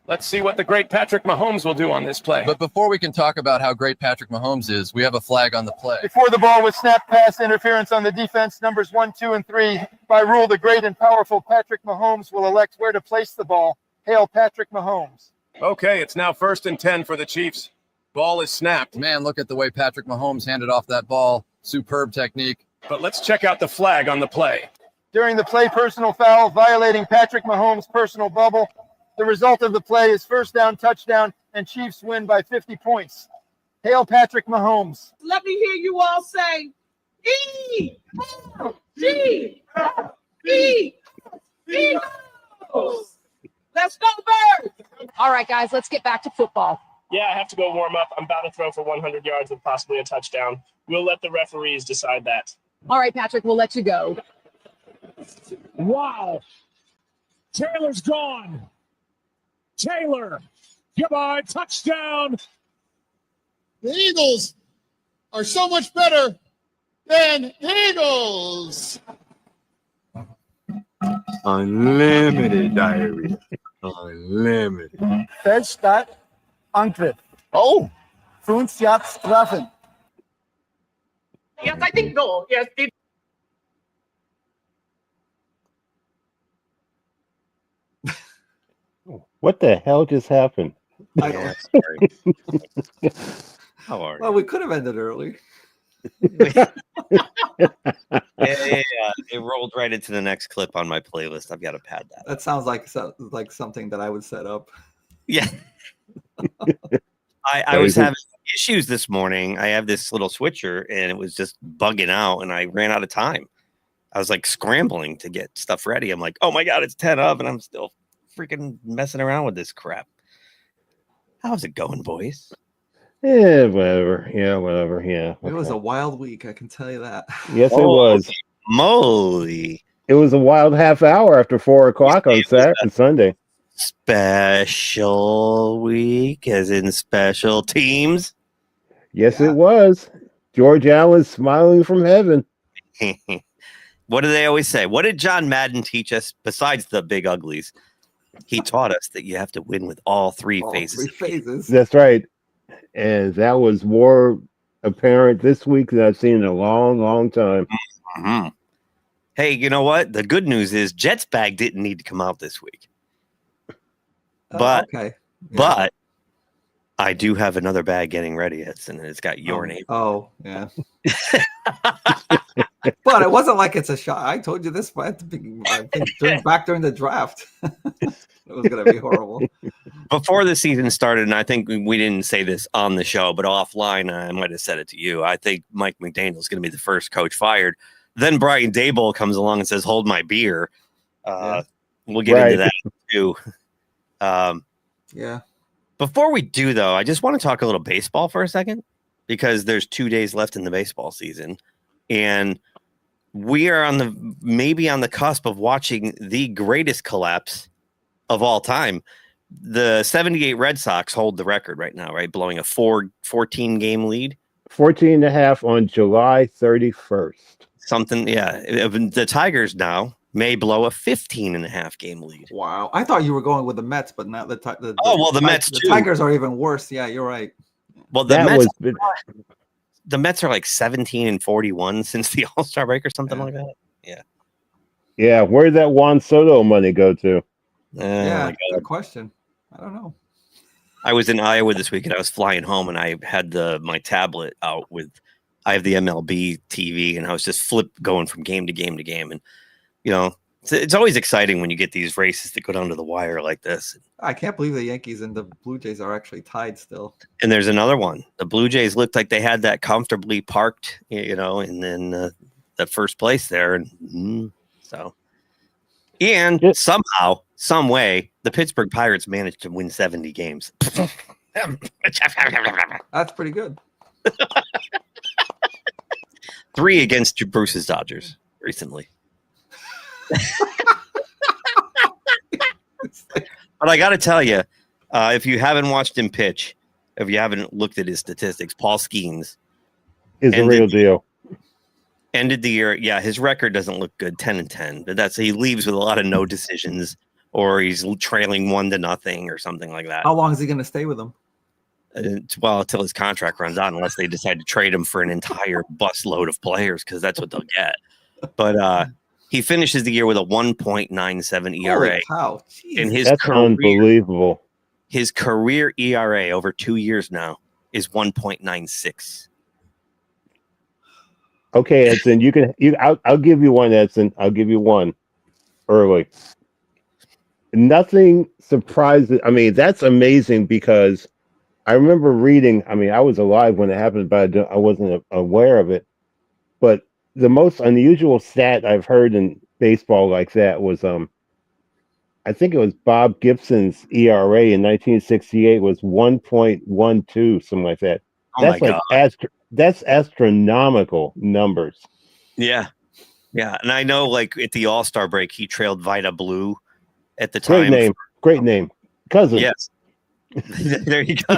Let's see what the great Patrick Mahomes will do on this play. But before we can talk about how great Patrick Mahomes is, we have a flag on the play. Before the ball was snapped, pass interference on the defense, numbers 1, 2, and 3. By rule, the great and powerful Patrick Mahomes will elect where to place the ball. Hail Patrick Mahomes. Okay, it's now 1st and 10 for the Chiefs. Ball is snapped. Man, look at the way Patrick Mahomes handed off that ball. Superb technique. But let's check out the flag on the play. During the play, personal foul, violating Patrick Mahomes' personal bubble. The result of the play is first down, touchdown, and Chiefs win by 50 points. Hail Patrick Mahomes. Let me hear you all say, Eagles! Let's go, Birds! All right, guys, let's get back to football. Yeah, I have to go warm up. I'm about to throw for 100 yards with possibly a touchdown. We'll let the referees decide that. All right, Patrick, we'll let you go. Wow. Taylor's gone. Taylor, goodbye, touchdown. The Eagles are so much better than Eagles. Unlimited diarrhea. Unlimited. Feldstadt, Angriff. Oh. 5 Yards Strafen. Yes, I think no. Yes, it. What the hell just happened? Yeah, sorry. How are you? Well, we could have ended early. Yeah. It rolled right into the next clip on my playlist. I've got to pad that. That sounds like something that I would set up. Yeah. I was having issues this morning. I have this little switcher and it was just bugging out and I ran out of time. I was like scrambling to get stuff ready. I'm like, oh my God, it's 10 of and I'm still freaking messing around with this crap. How's it going, boys? Yeah, whatever. Yeah, whatever. Yeah. It was a wild week, I can tell you that. Yes, it was. Moly. It was a wild half hour after 4 o'clock on Saturday and Sunday. Special week, as in special teams. Yes, it was. George Allen smiling from heaven. What do they always say? What did John Madden teach us besides the big uglies? He taught us that you have to win with all three phases. That's right. And that was more apparent this week than I've seen in a long, long time. Mm-hmm. Hey, you know what? The good news is Jets bag didn't need to come out this week. But I do have another bag getting ready, and it's got your name. Oh, yeah. But it wasn't like it's a shot. I told you this at the beginning, I think back during the draft. It was going to be horrible. Before the season started, and I think we didn't say this on the show, but offline, I might have said it to you. I think Mike McDaniel is going to be the first coach fired. Then Brian Daboll comes along and says, hold my beer. We'll get into that too. Yeah. Before we do, though, I just want to talk a little baseball for a second because there's 2 days left in the baseball season. And we are maybe on the cusp of watching the greatest collapse of all time. The 78 Red Sox hold the record right now, right? Blowing a 14 game lead. 14 and a half on July 31st. Something, yeah. The Tigers now may blow a 15 and a half game lead. Wow. I thought you were going with the Mets, but not the Mets the too. Tigers are even worse. Yeah, you're right. Well, the Mets are like 17 and 41 since the All-Star break or something like that. Yeah. Yeah. Where did that Juan Soto money go to? Good question. I don't know. I was in Iowa this week and I was flying home and I had my tablet out I have the MLB TV and I was just going from game to game to game. And, you know, it's always exciting when you get these races that go down to the wire like this. I can't believe the Yankees and the Blue Jays are actually tied still. And there's another one. The Blue Jays looked like they had that comfortably parked, and then the first place there. And somehow, some way, the Pittsburgh Pirates managed to win 70 games. That's pretty good. 3 against Bruce's Dodgers recently. But I got to tell you, if you haven't watched him pitch, if you haven't looked at his statistics, Paul Skeens is the real deal. Ended the year. Yeah, his record doesn't look good, 10-10. But he leaves with a lot of no decisions, or he's trailing 1-0 or something like that. How long is he going to stay with them? Well, until his contract runs out, unless they decide to trade him for an entire busload of players, because that's what they'll get. But he finishes the year with a 1.97 ERA. Wow, and that's unbelievable. His career ERA over 2 years now is 1.96. Okay, Edson, I'll give you one, Edson. I'll give you one early. Nothing surprises. I mean, that's amazing because I remember reading. I mean, I was alive when it happened, but I wasn't aware of it. But the most unusual stat I've heard in baseball like that was, I think it was Bob Gibson's ERA in 1968 was 1.12, something like that. That's like that's astronomical numbers. Yeah. And I know, like at the All-Star break, he trailed Vida Blue at the time. Great name. Cousin. Yes. There you go.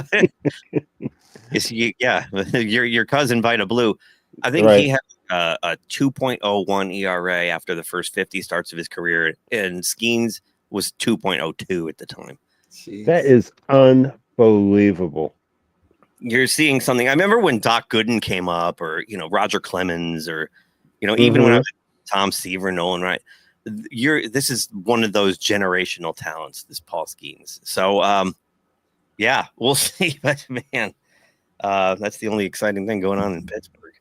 Your cousin Vida Blue. I think he had a 2.01 ERA after the first 50 starts of his career, and Skeens was 2.02 at the time. Jeez. That is unbelievable. You're seeing something. I remember when Doc Gooden came up, or Roger Clemens, or even when I was Tom Seaver, Nolan Wright. This is one of those generational talents, this Paul Skeens. So we'll see. But man, that's the only exciting thing going on in Pittsburgh.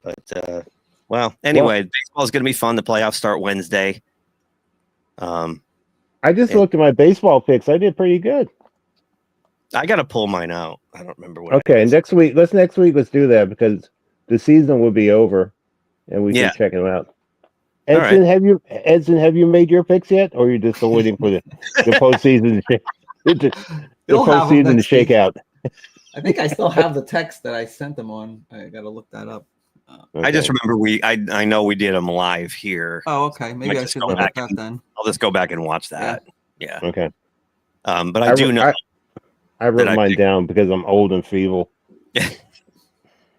But anyway, baseball is going to be fun. The playoffs start Wednesday. I just looked at my baseball picks. I did pretty good. I got to pull mine out. I don't remember what. Okay, next week. Let's do that because the season will be over, and we can check them out. Edson, have you made your picks yet, or are you just waiting for the postseason? The postseason to shake out. I think I still have the text that I sent them on. I got to look that up. I just remember I know we did them live here. Oh, okay. Maybe I should look at that then. I'll just go back and watch that. Yeah. Okay. But I do know. I wrote mine down because I'm old and feeble.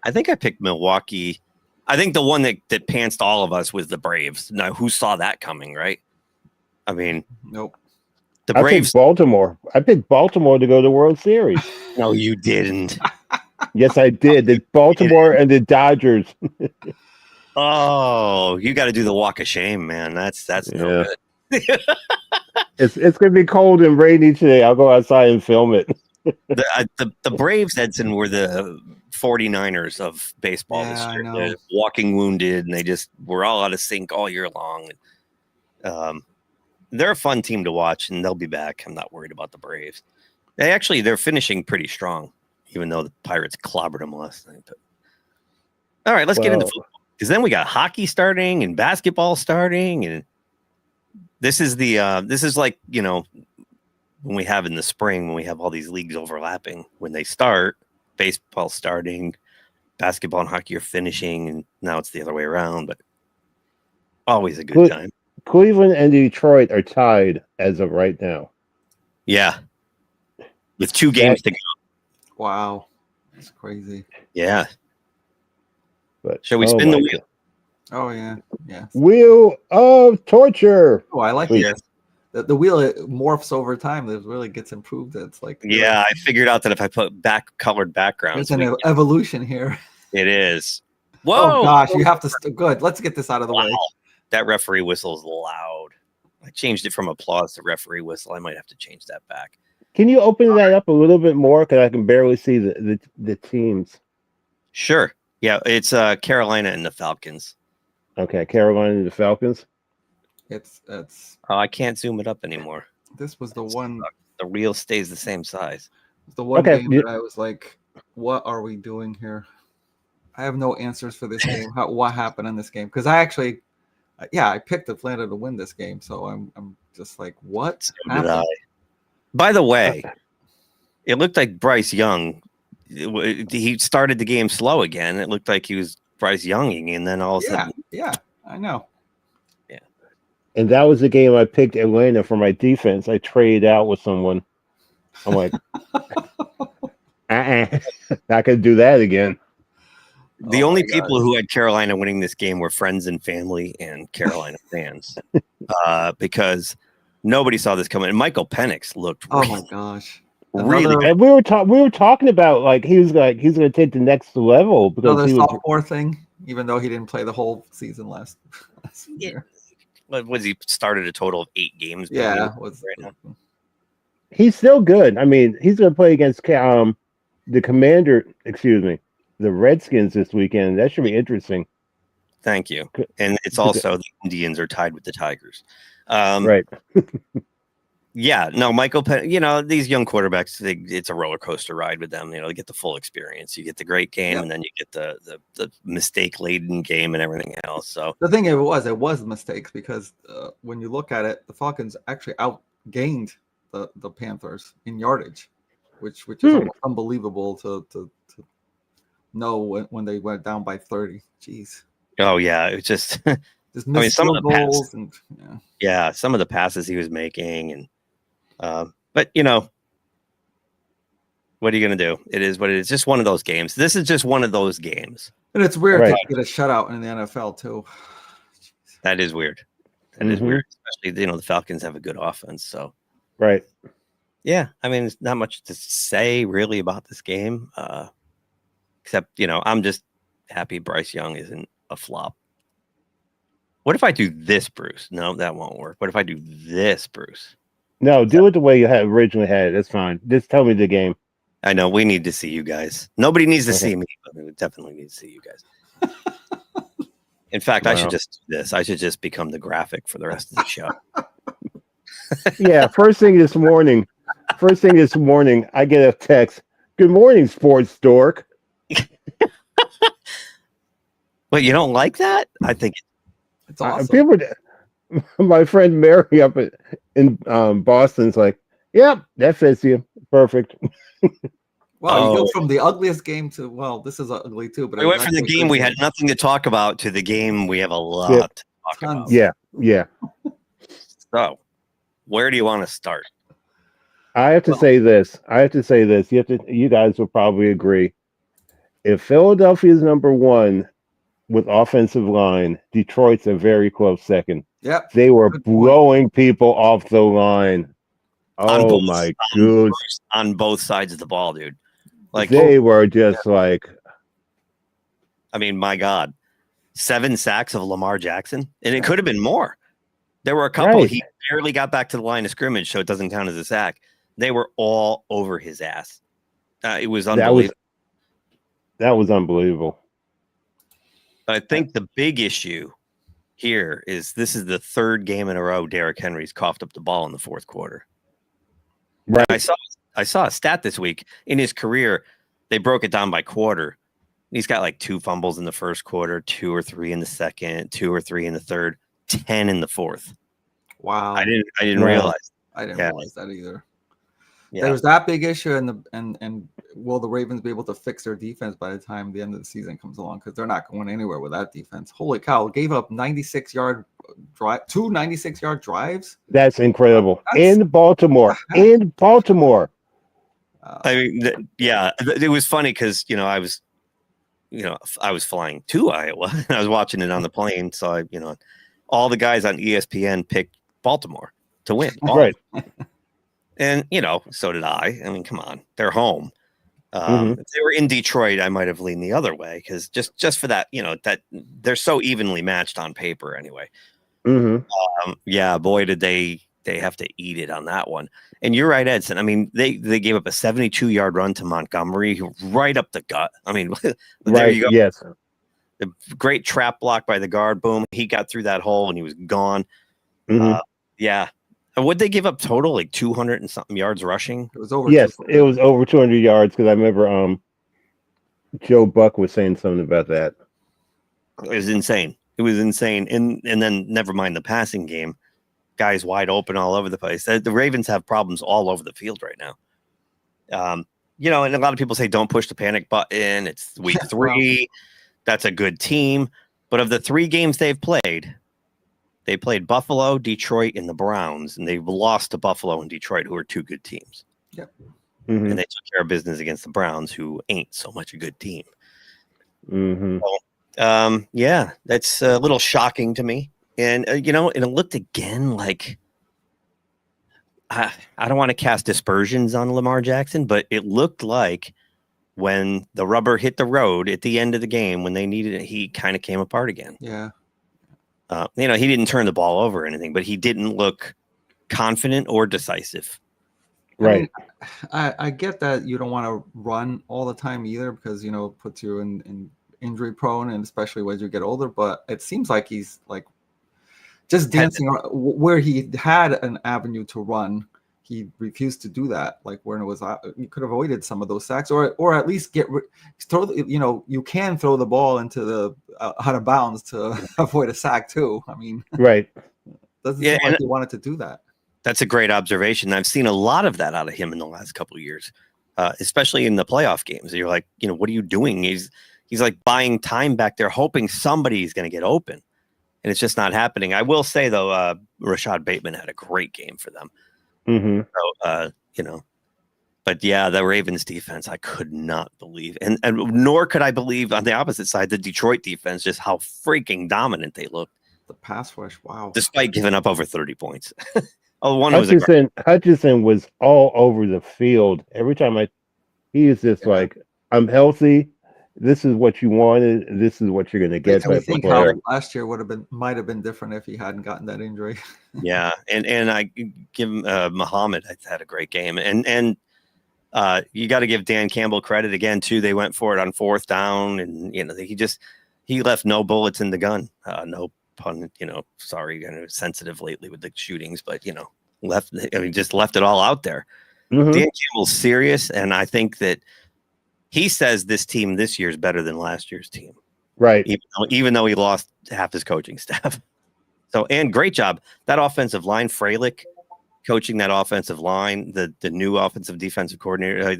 I think I picked Milwaukee. I think the one that pantsed all of us was the Braves. Now, who saw that coming, right? I mean, nope. The Braves. I picked Baltimore. I picked Baltimore to go to the World Series. No, you didn't. Yes, I did. It's Baltimore and the Dodgers. Oh, you got to do the walk of shame, man. That's no good. It's gonna be cold and rainy today. I'll go outside and film it. The Braves, Edson, were the 49ers of baseball this year. They're walking wounded, and they just were all out of sync all year long. They're a fun team to watch, and they'll be back. I'm not worried about the Braves. They're finishing pretty strong, even though the Pirates clobbered them last night. But all right, let's get into football, because then we got hockey starting and basketball starting, and this is like when we have in the spring, when we have all these leagues overlapping, when they start, baseball starting, basketball and hockey are finishing, and now it's the other way around, but always a good time. Cleveland and Detroit are tied as of right now. Yeah. With 2 games to go. Wow. That's crazy. Yeah. But shall we spin the wheel? Oh, yeah. Yeah. Wheel of torture. Oh, I like it. The wheel morphs over time. It really gets improved. It's like I figured out that if I put colored backgrounds, there's an evolution here. It is. Whoa! Oh gosh, you have to. Good. Let's get this out of the way. That referee whistle is loud. I changed it from applause to referee whistle. I might have to change that back. Can you open that up a little bit more? Because I can barely see the teams. Sure. Yeah, it's Carolina and the Falcons. Okay, Carolina and the Falcons. It's. Oh, I can't zoom it up anymore. This was the one. The reel stays the same size. The one game that I was like, "What are we doing here?" I have no answers for this game. What happened in this game? Because I actually, I picked Atlanta to win this game, so I'm just like, what happened? By the way, it looked like Bryce Young. He started the game slow again. It looked like he was Bryce Younging, and then all of a sudden, yeah, I know. And that was the game I picked Atlanta for my defense. I traded out with someone. I'm like, not gonna do that again. The only people who had Carolina winning this game were friends and family and Carolina fans, because nobody saw this coming. And Michael Penix looked. Oh my gosh! Really, and we were talking about like he's going to take the next level because Another he was sophomore thing, even though he didn't play the whole season last year. What was he started a total of 8 games? Yeah, right now. He's still good. I mean, he's going to play against the the Redskins this weekend. That should be interesting. Thank you. And it's also the Indians are tied with the Tigers. Right. Yeah, no, Michael Penn, these young quarterbacks, it's a roller coaster ride with them. They get the full experience. You get the great game, and then you get the mistake-laden game and everything else. So the thing it was mistakes because when you look at it, the Falcons actually outgained the Panthers in yardage, which is almost unbelievable to know when they went down by 30. Jeez. Oh yeah, it's just. Some of the passes, some of the passes he was making, and but what are you going to do? It is what it is. Just one of those games. This is just one of those games. And it's weird to get a shutout in the NFL too. That is weird. That is weird, especially the Falcons have a good offense. So right. Yeah, I mean, there's not much to say really about this game, except I'm just happy Bryce Young isn't a flop. What if I do this, Bruce? No, that won't work. What if I do this, Bruce? No, do it the way you had originally had it. That's fine. Just tell me the game. I know we need to see you guys. Nobody needs to see me, but we definitely need to see you guys. In fact, I should just do this. I should just become the graphic for the rest of the show. Yeah, first thing this morning, I get a text. Good morning, sports dork. But you don't like that? I think it's awesome. My friend Mary up in Boston's like, yep, that fits you. Perfect. Well, you go from the ugliest game to, this is ugly too. But we went from the game we had nothing to talk about to the game we have a lot to talk about. Yeah. So, where do you want to start? I have to say this. You guys will probably agree. If Philadelphia is number one with offensive line, Detroit's a very close second. Yep. They were blowing people off the line. Oh my goodness. On both sides of the ball, dude. Like they were just like, I mean, my God, 7 sacks of Lamar Jackson, and it could have been more. There were a couple. He barely got back to the line of scrimmage, so it doesn't count as a sack. They were all over his ass. It was unbelievable. That was unbelievable. But I think the big issue here is this is the 3rd game in a row Derrick Henry's coughed up the ball in the 4th quarter. Right. I saw a stat this week in his career. They broke it down by quarter. He's got like 2 fumbles in the 1st quarter, 2 or 3 in the 2nd, 2 or 3 in the 3rd, 10 in the 4th. Wow. I didn't realize. I didn't realize that either. Yeah. There was that big issue, and will the Ravens be able to fix their defense by the time the end of the season comes along? Because they're not going anywhere with that defense. Holy cow! Gave up 96-yard drive, 2 96-yard drives. That's incredible. In Baltimore. I mean, it was funny because I was flying to Iowa and I was watching it on the plane. So all the guys on ESPN picked Baltimore to win. Right. And, so did I. I mean, come on, they're home. If they were in Detroit, I might have leaned the other way because just for that, that they're so evenly matched on paper anyway. Boy, did they have to eat it on that one. And you're right, Edson. I mean, they gave up a 72-yard run to Montgomery right up the gut. I mean, there you go. Yes. The great trap block by the guard. Boom. He got through that hole and he was gone. Would they give up total like 200 and something yards rushing? It was over. Yes, it was over 200 yards because I remember Joe Buck was saying something about that. It was insane. And then never mind the passing game. Guys wide open all over the place. The Ravens have problems all over the field right now. And a lot of people say don't push the panic button. It's week 3. That's a good team. But of the 3 games they've played, they played Buffalo, Detroit, and the Browns, and they've lost to Buffalo and Detroit, who are 2 good teams. Yep. And they took care of business against the Browns, who ain't so much a good team. Mm-hmm. Yeah, that's a little shocking to me. And, and it looked again like I don't want to cast dispersions on Lamar Jackson, but it looked like when the rubber hit the road at the end of the game, when they needed it, he kind of came apart again. Yeah. He didn't turn the ball over or anything, but he didn't look confident or decisive. Right. I mean, I get that you don't want to run all the time either because, it puts you in injury prone, and especially as you get older. But it seems like he's like just dancing where he had an avenue to run. He refused to do that. Like when it was, you could have avoided some of those sacks, or at least throw. You can throw the ball into the out of bounds to avoid a sack too. I mean, right. Doesn't seem like he wanted to do that. That's a great observation. I've seen a lot of that out of him in the last couple of years, especially in the playoff games. You're like, what are you doing? He's like buying time back there, hoping somebody's going to get open, and it's just not happening. I will say though, Rashad Bateman had a great game for them. Mm-hmm. So, but yeah, the Ravens defense, I could not believe, and nor could I believe on the opposite side, the Detroit defense, just how freaking dominant they looked. The pass rush, wow! Despite giving up over 30 points. Hutchinson was all over the field. Every time he is just like, I'm healthy. This is what you wanted. This is what you're going to get. I think how last year might have been different if he hadn't gotten that injury. Yeah, and I give Muhammad had a great game, and you got to give Dan Campbell credit again too. They went for it on 4th down, and he left no bullets in the gun. No pun, sorry, sensitive lately with the shootings, but just left it all out there. Mm-hmm. Dan Campbell's serious, and I think that he says this team this year is better than last year's team. Right. Even though he lost half his coaching staff. So, and great job. That offensive line, Freilich coaching that offensive line, the new offensive defensive coordinator,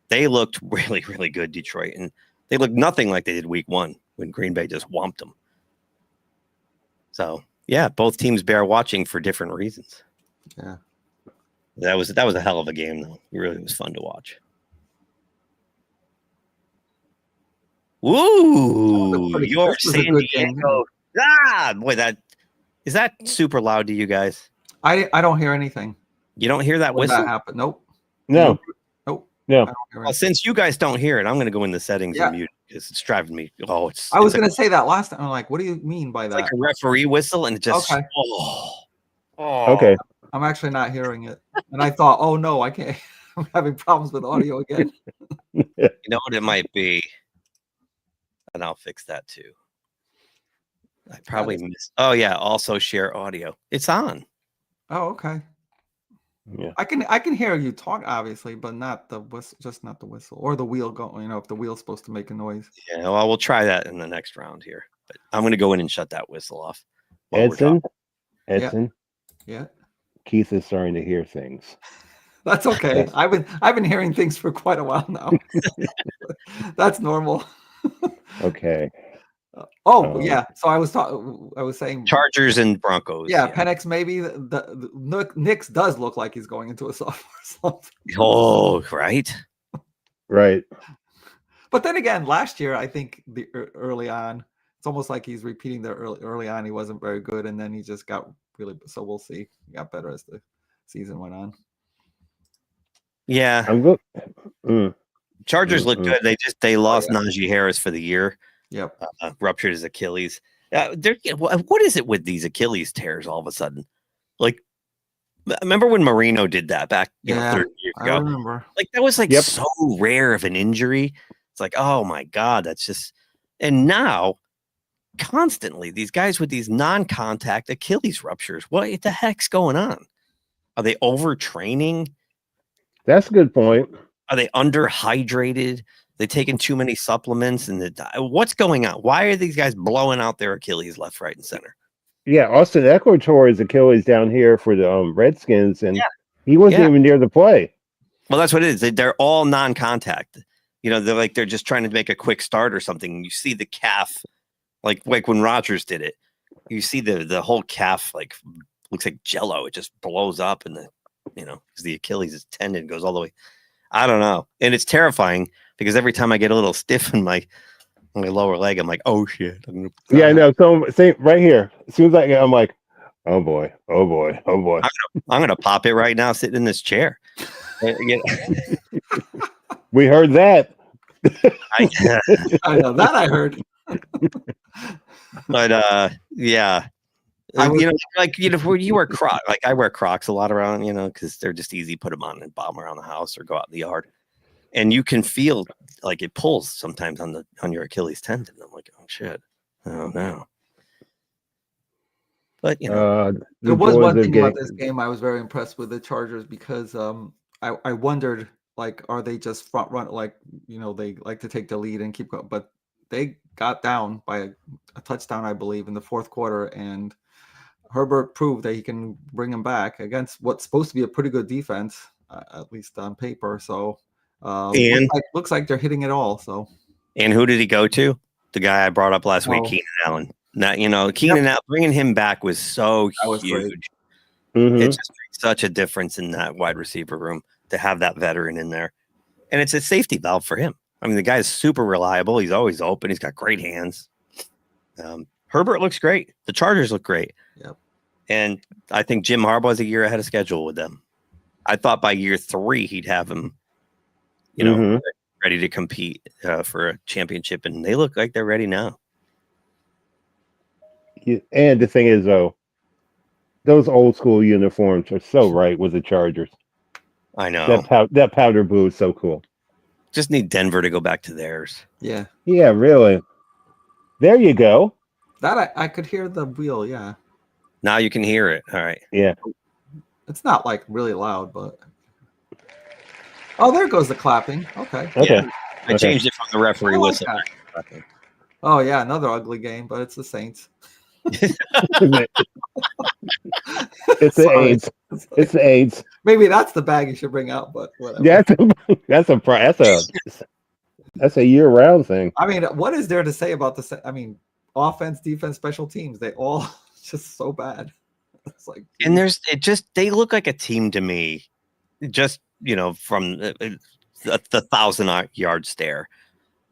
they looked really, really good, Detroit. And they looked nothing like they did week 1 when Green Bay just whomped them. So, yeah, both teams bear watching for different reasons. Yeah. That was a hell of a game, though. It really was fun to watch. Ooh, your San Diego. Boy, is that super loud to you guys? I don't hear anything. You don't hear that whistle? That happened? Nope. No. Nope. No. Well, since you guys don't hear it, I'm going to go in the settings and mute because it's driving me. Oh, I was going to say that last time. I'm like, what do you mean by that? Like a referee whistle, and it just. Okay. Okay. I'm actually not hearing it, and I thought, oh no, I can't. I'm having problems with audio again. You know what it might be, and I'll fix that too. I probably missed. Oh yeah, also share audio. It's on. Oh, okay. Yeah. I can hear you talk, obviously, but not the whistle, just not the whistle or the wheel going. If the wheel's supposed to make a noise. Yeah, well, we'll try that in the next round here. But I'm going to go in and shut that whistle off. Edson. Yeah. Keith is starting to hear things. That's okay. I've been hearing things for quite a while now. That's normal. Okay. Yeah. So I was saying Chargers and Broncos. Yeah, Penix maybe. The Knicks does look like he's going into a sophomore slump. Oh, right. Right. But then again, last year I think the early on, it's almost like he's repeating the early on. He wasn't very good, and then he just got really. So we'll see. He got better as the season went on. Yeah, I'm good. Chargers look good. They lost Najee Harris for the year. Yep. Ruptured his Achilles. What is it with these Achilles tears all of a sudden? Like, remember when Marino did that back 30 years ago? I remember. Like, that was so rare of an injury. It's like, oh my God, that's just. And now, constantly, these guys with these non-contact Achilles ruptures. What the heck's going on? Are they overtraining? That's a good point. Are they underhydrated? They taking too many supplements, and what's going on? Why are these guys blowing out their Achilles left, right, and center? Yeah, Austin Eckler tore his Achilles down here for the Redskins, and he wasn't even near the play. Well, that's what it is. They're all non-contact. They're just trying to make a quick start or something. You see the calf, like when Rodgers did it. You see the whole calf looks like Jello. It just blows up, and because the Achilles tendon goes all the way. I don't know, and it's terrifying. Because every time I get a little stiff in my my lower leg. I'm like, oh shit. Yeah, I know. So same right here. As soon as I'm like, oh boy, oh boy, oh boy. I'm gonna pop it right now, sitting in this chair. We heard that. I know that I heard. But yeah. When you wear Crocs, like I wear Crocs a lot around, because they're just easy. Put them on and bomb around the house or go out in the yard, and you can feel like it pulls sometimes on your Achilles tendon. I'm like, oh shit, oh no. But there was one thing about this game I was very impressed with the Chargers because I wondered, like, are they just front run, like, they like to take the lead and keep going, but they got down by a touchdown, I believe, in the fourth quarter, and Herbert proved that he can bring him back against what's supposed to be a pretty good defense, at least on paper. So looks like they're hitting it all. So, and who did he go to? The guy I brought up last week, Keenan Allen. Now, Keenan Allen, bringing him back was so huge. It just makes such a difference in that wide receiver room to have that veteran in there, and it's a safety valve for him. I mean, the guy's super reliable. He's always open. He's got great hands. Herbert looks great. The Chargers look great. Yep. And I think Jim Harbaugh's a year ahead of schedule with them. I thought by year 3 he'd have him, ready to compete for a championship, and they look like they're ready now. Yeah, and the thing is, though, those old school uniforms are so right with the Chargers. I know that powder blue is so cool. Just need Denver to go back to theirs. Yeah. Yeah, really. There you go. That I could hear the wheel. Yeah. Now you can hear it. All right. Yeah. It's not like really loud, but there goes the clapping. Okay. Yeah. I changed it from the referee whistle. Oh yeah, another ugly game, but it's the Saints. It's the AIDS. It's the AIDS. Maybe that's the bag you should bring out, but whatever. Yeah, that's a year-round thing. I mean, what is there to say about this? I mean, offense, defense, special teams, they all just so bad. It's like, and they look like a team to me, just from the 1,000-yard stare,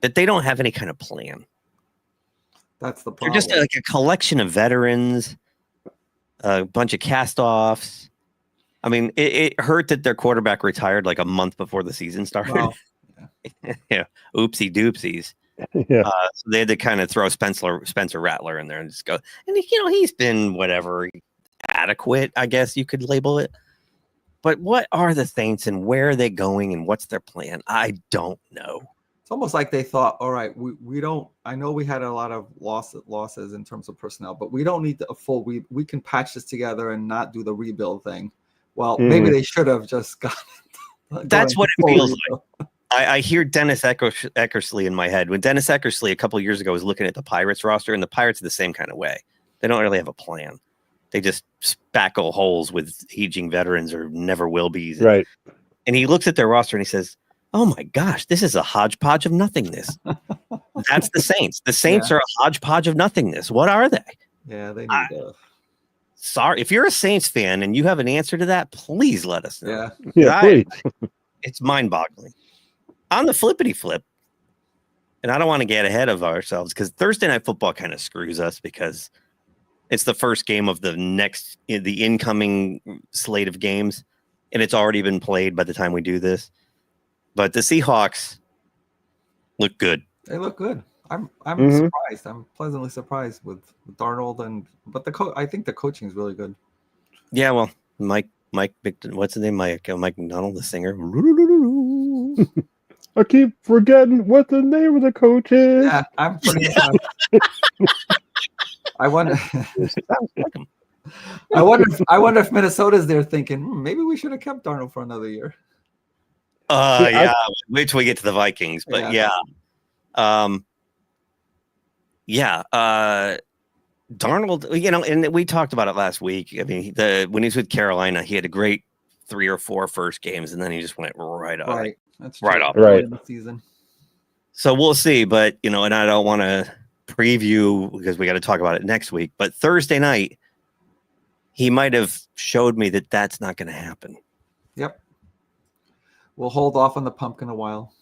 that they don't have any kind of plan. That's the problem. They're just like a collection of veterans, a bunch of cast-offs. I mean, it hurt that their quarterback retired like a month before the season started. Wow. Yeah, oopsie doopsies. Yeah. So they had to kind of throw Spencer Rattler in there and just go. And he's been whatever, adequate, I guess you could label it. But what are the Saints and where are they going and what's their plan? I don't know. It's almost like they thought, all right, we don't. I know we had a lot of losses in terms of personnel, but we don't need a full. We can patch this together and not do the rebuild thing. Well, maybe they should have just got. That's what it feels like. I hear Dennis Eckersley in my head. When Dennis Eckersley a couple of years ago was looking at the Pirates roster, and the Pirates are the same kind of way. They don't really have a plan. They just spackle holes with aging veterans or never will be's. Right. And he looks at their roster and he says, oh my gosh, this is a hodgepodge of nothingness. That's the Saints. The Saints are a hodgepodge of nothingness. What are they? Yeah, they need Sorry, if you're a Saints fan and you have an answer to that, please let us know. Yeah, please. It's mind-boggling. On the flippity flip, and I don't want to get ahead of ourselves because Thursday Night Football kind of screws us because it's the first game of the incoming slate of games, and it's already been played by the time we do this. But the Seahawks look good. They look good. I'm surprised. I'm pleasantly surprised with Darnold but I think the coaching is really good. Yeah, well, Mike, what's his name? Mike McDonald, the singer. I keep forgetting what the name of the coach is. Yeah, I'm pretty. I wonder. I wonder if Minnesota's there thinking maybe we should have kept Darnold for another year. Wait till we get to the Vikings, but Darnold, and we talked about it last week. I mean, when he was with Carolina, he had a great 3 or 4 first games, and then he just went right off. Right, that's right true. off. Right. In the season. So we'll see, but and I don't want to preview because we got to talk about it next week. But Thursday night, he might have showed me that that's not going to happen. Yep. We'll hold off on the pumpkin a while.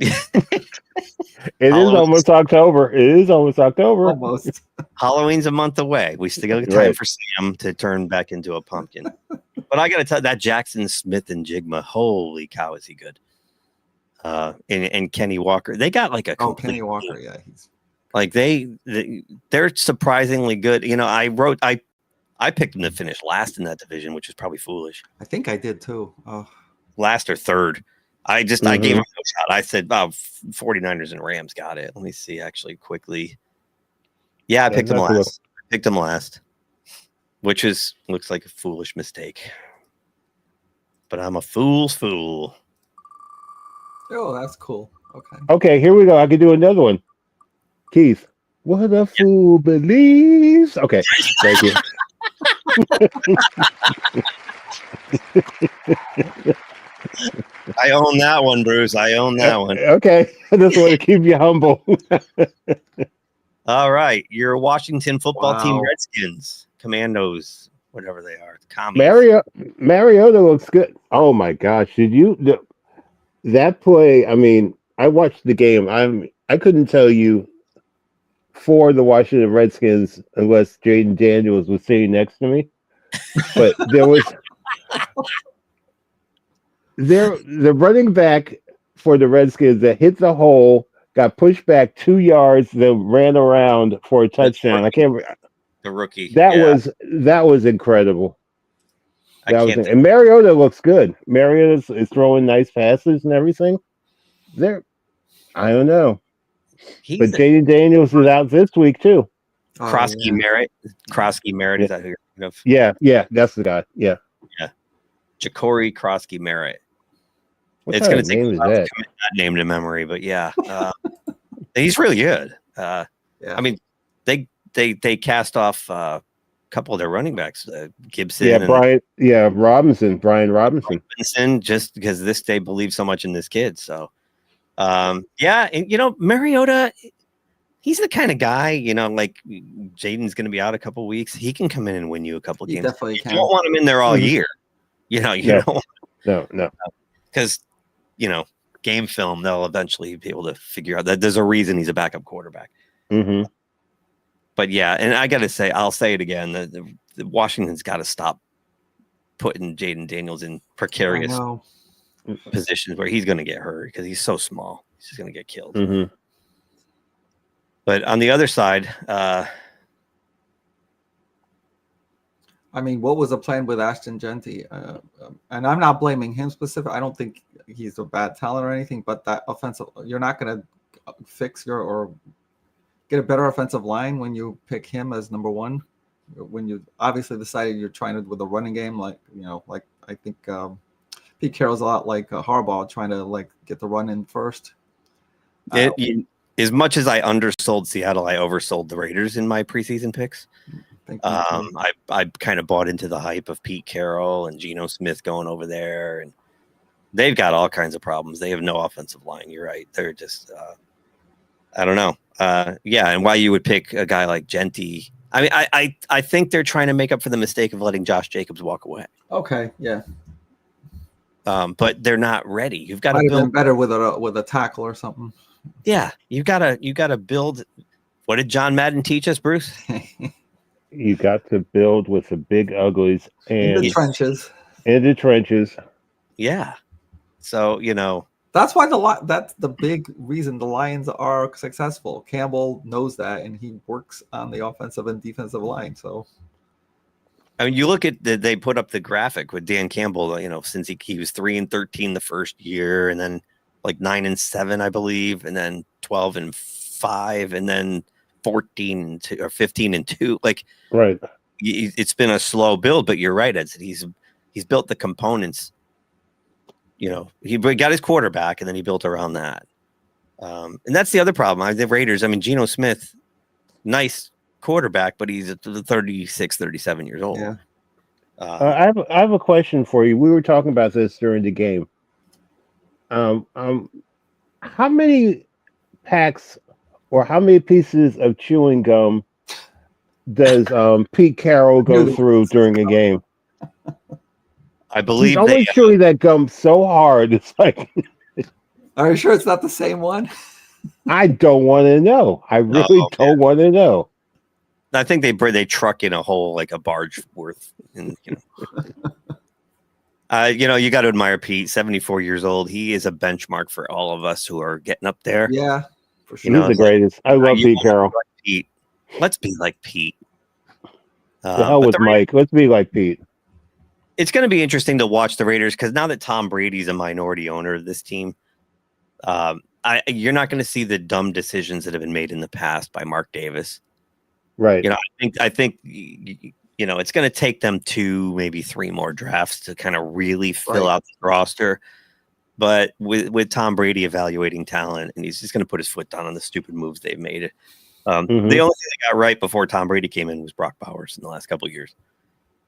It is Halloween's- almost October. It is almost October. Almost. Halloween's a month away. We still got time Right. for Sam to turn back into a pumpkin. But I got to tell you, that Jackson Smith and Jigma, holy cow, is he good? And Kenny Walker, they got like a complete Kenny Walker, team. yeah, he's Like they're surprisingly good. You know, I picked them to finish last in that division, which is probably foolish. I think I did too. Oh, Last or third. I gave them no shot. I said, 49ers and Rams got it. Let me see actually quickly. Yeah, I picked them last. Picked them last, which looks like a foolish mistake. But I'm a fool's fool. oh, that's cool. Okay. Okay, here we go. I can do another one. Keith, what a fool believes. Okay, thank you. I own that one, Bruce. I own that one. Okay, I just want to keep you humble. All right, your Washington football team, Wow. Redskins, Commandos, whatever they are. Commies. Mariota looks good. Oh my gosh, that play? I mean, I watched the game. I couldn't tell you for the Washington Redskins unless Jaden Daniels was sitting next to me. But there was the running back for the Redskins that hit the hole, got pushed back 2 yards, then ran around for a touchdown. I can't. The rookie. That was incredible. And And Mariota looks good. Mariota is throwing nice passes and everything. I don't know. But Jaden Daniels is out this week too. Krosky Merritt. Krosky Merritt, is that who you're thinking of? Yeah, that's the guy. Yeah. Ja'Cory Krosky Merritt. What It's kind going of to take name a is while to that? commit that name to memory, but yeah, he's really good. Yeah. I mean, they cast off a couple of their running backs, Gibson. Yeah, and Brian Robinson. Just because they believe so much in this kid. So, yeah, and Mariota, he's the kind of guy, like Jaden's going to be out a couple weeks. He can come in and win you a couple He games. definitely You can. don't want him in there all year. You don't. No. Because game film, they'll eventually be able to figure out that there's a reason he's a backup quarterback. Mm-hmm. But yeah, and I got to say, I'll say it again: the Washington's got to stop putting Jaden Daniels in precarious positions where he's going to get hurt because he's so small. He's just going to get killed. Mm-hmm. But on the other side, I mean, what was the plan with Ashton Genty? And I'm not blaming him specifically. I don't think he's a bad talent or anything, but that offensive, you're not going to fix or get a better offensive line when you pick him as number one. When you obviously decided you're trying to with a running game, like I think Pete Carroll's a lot like Harbaugh, trying to get the run in first. As much as I undersold Seattle, I oversold the Raiders in my preseason picks. I kind of bought into the hype of Pete Carroll and Geno Smith going over there, and they've got all kinds of problems. They have no offensive line. You're right. They're just, I don't know. And why you would pick a guy like Genty. I mean, I think they're trying to make up for the mistake of letting Josh Jacobs walk away. Okay. Yeah. But they're not ready. You've got to Might have been build better with a tackle or something. Yeah. You gotta build. What did John Madden teach us, Bruce? You got to build with the big uglies and in the trenches. In the trenches. Yeah. So, that's why that's the big reason the Lions are successful. Campbell knows that, and he works on the offensive and defensive line. So, I mean, you look at they put up the graphic with Dan Campbell. Since he was 3-13 the first year, and then 9-7, I believe, and then 12-5, and then 14-2 or 15-2. Right. It's been a slow build, but you're right, Ed. He's built the components. He got his quarterback, and then he built around that. And that's the other problem. The Raiders, Geno Smith, nice quarterback, but he's 36, 37 years old. Yeah. I have a question for you. We were talking about this during the game. How many packs or how many pieces of chewing gum does Pete Carroll go through during a game? I believe he's always chewing that gum so hard. It's like Are you sure it's not the same one? I don't want to know. I really don't want to know. I think they truck in a whole like a barge worth, and you got to admire Pete, 74 years old. He is a benchmark for all of us who are getting up there. Yeah, for sure. He's the greatest. I love Pete Carroll. Like Pete. Let's be like Pete. The hell with Mike. Let's be like Pete. It's going to be interesting to watch the Raiders because now that Tom Brady's a minority owner of this team, you're not going to see the dumb decisions that have been made in the past by Mark Davis. Right. I think it's going to take them 2, maybe 3 more drafts to kind of really fill out the roster. But with Tom Brady evaluating talent, and he's just going to put his foot down on the stupid moves they've made. The only thing they got right before Tom Brady came in was Brock Bowers in the last couple of years,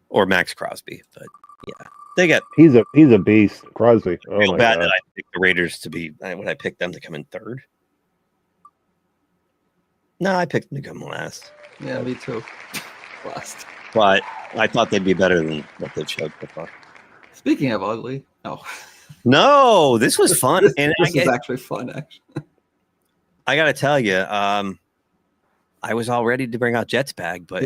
or Max Crosby. But yeah, they got he's a beast, Crosby. I feel bad that I picked the Raiders to be. Would I pick them to come in 3rd? No, I picked them to come last. Yeah, me too. Last. But I thought they'd be better than what they've showed so far. Speaking of ugly, no, this was fun, and this is actually fun. Actually, I got to tell you, I was all ready to bring out Jets bag, but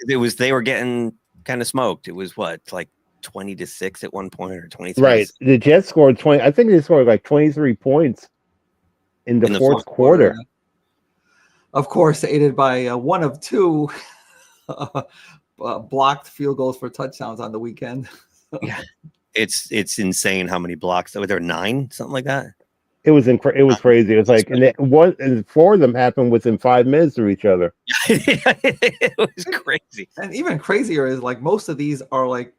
they were getting kind of smoked. It was like 20-6 at one point, or 23. Right, the Jets scored 20. I think they scored like 23 points in the fourth quarter. Of course, aided by one of 2 blocked field goals for touchdowns on the weekend. Yeah, it's insane how many blocks. Were there 9, something like that? It was crazy. It was like, and 4 of them happened within 5 minutes of each other. It was crazy. And even crazier is like most of these are like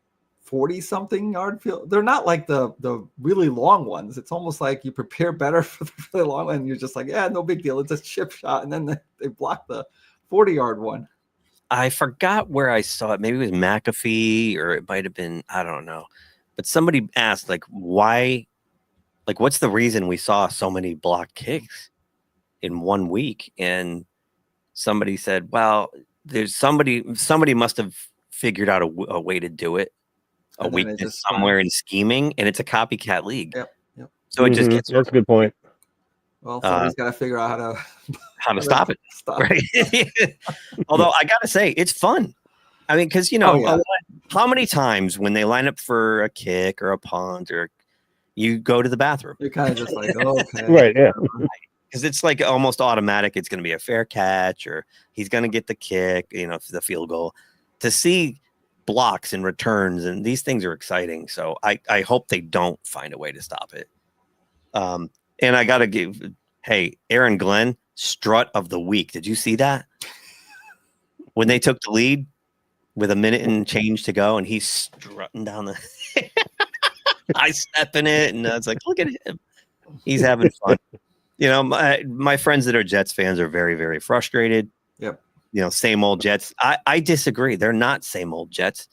40-something yard field. They're not like the really long ones. It's almost like you prepare better for the really long one. And you're just like, yeah, no big deal. It's a chip shot. And then they block the 40-yard one. I forgot where I saw it. Maybe it was McAfee, or it might have been, I don't know. But somebody asked, like, why, like, what's the reason we saw so many block kicks in 1 week? And somebody said, well, there's somebody must have figured out a way to do it. A weakness somewhere in scheming, and it's a copycat league. Yep. So it just gets. That's a good point. Well, somebody's got to figure out how to stop it. Right? Although I got to say, it's fun. I mean, because how many times when they line up for a kick or a punt, or you go to the bathroom, you're kind of just like, oh, okay, right? Yeah. Because it's like almost automatic. It's going to be a fair catch, or he's going to get the kick, the field goal. To see blocks and returns, and these things are exciting. So I hope they don't find a way to stop it. And I got to give, Aaron Glenn, strut of the week. Did you see that? When they took the lead with a minute and change to go, and he's strutting down the I step in it, and I was like, look at him. He's having fun. My friends that are Jets fans are very, very frustrated. Yep. Same old Jets. I disagree. They're not same old Jets.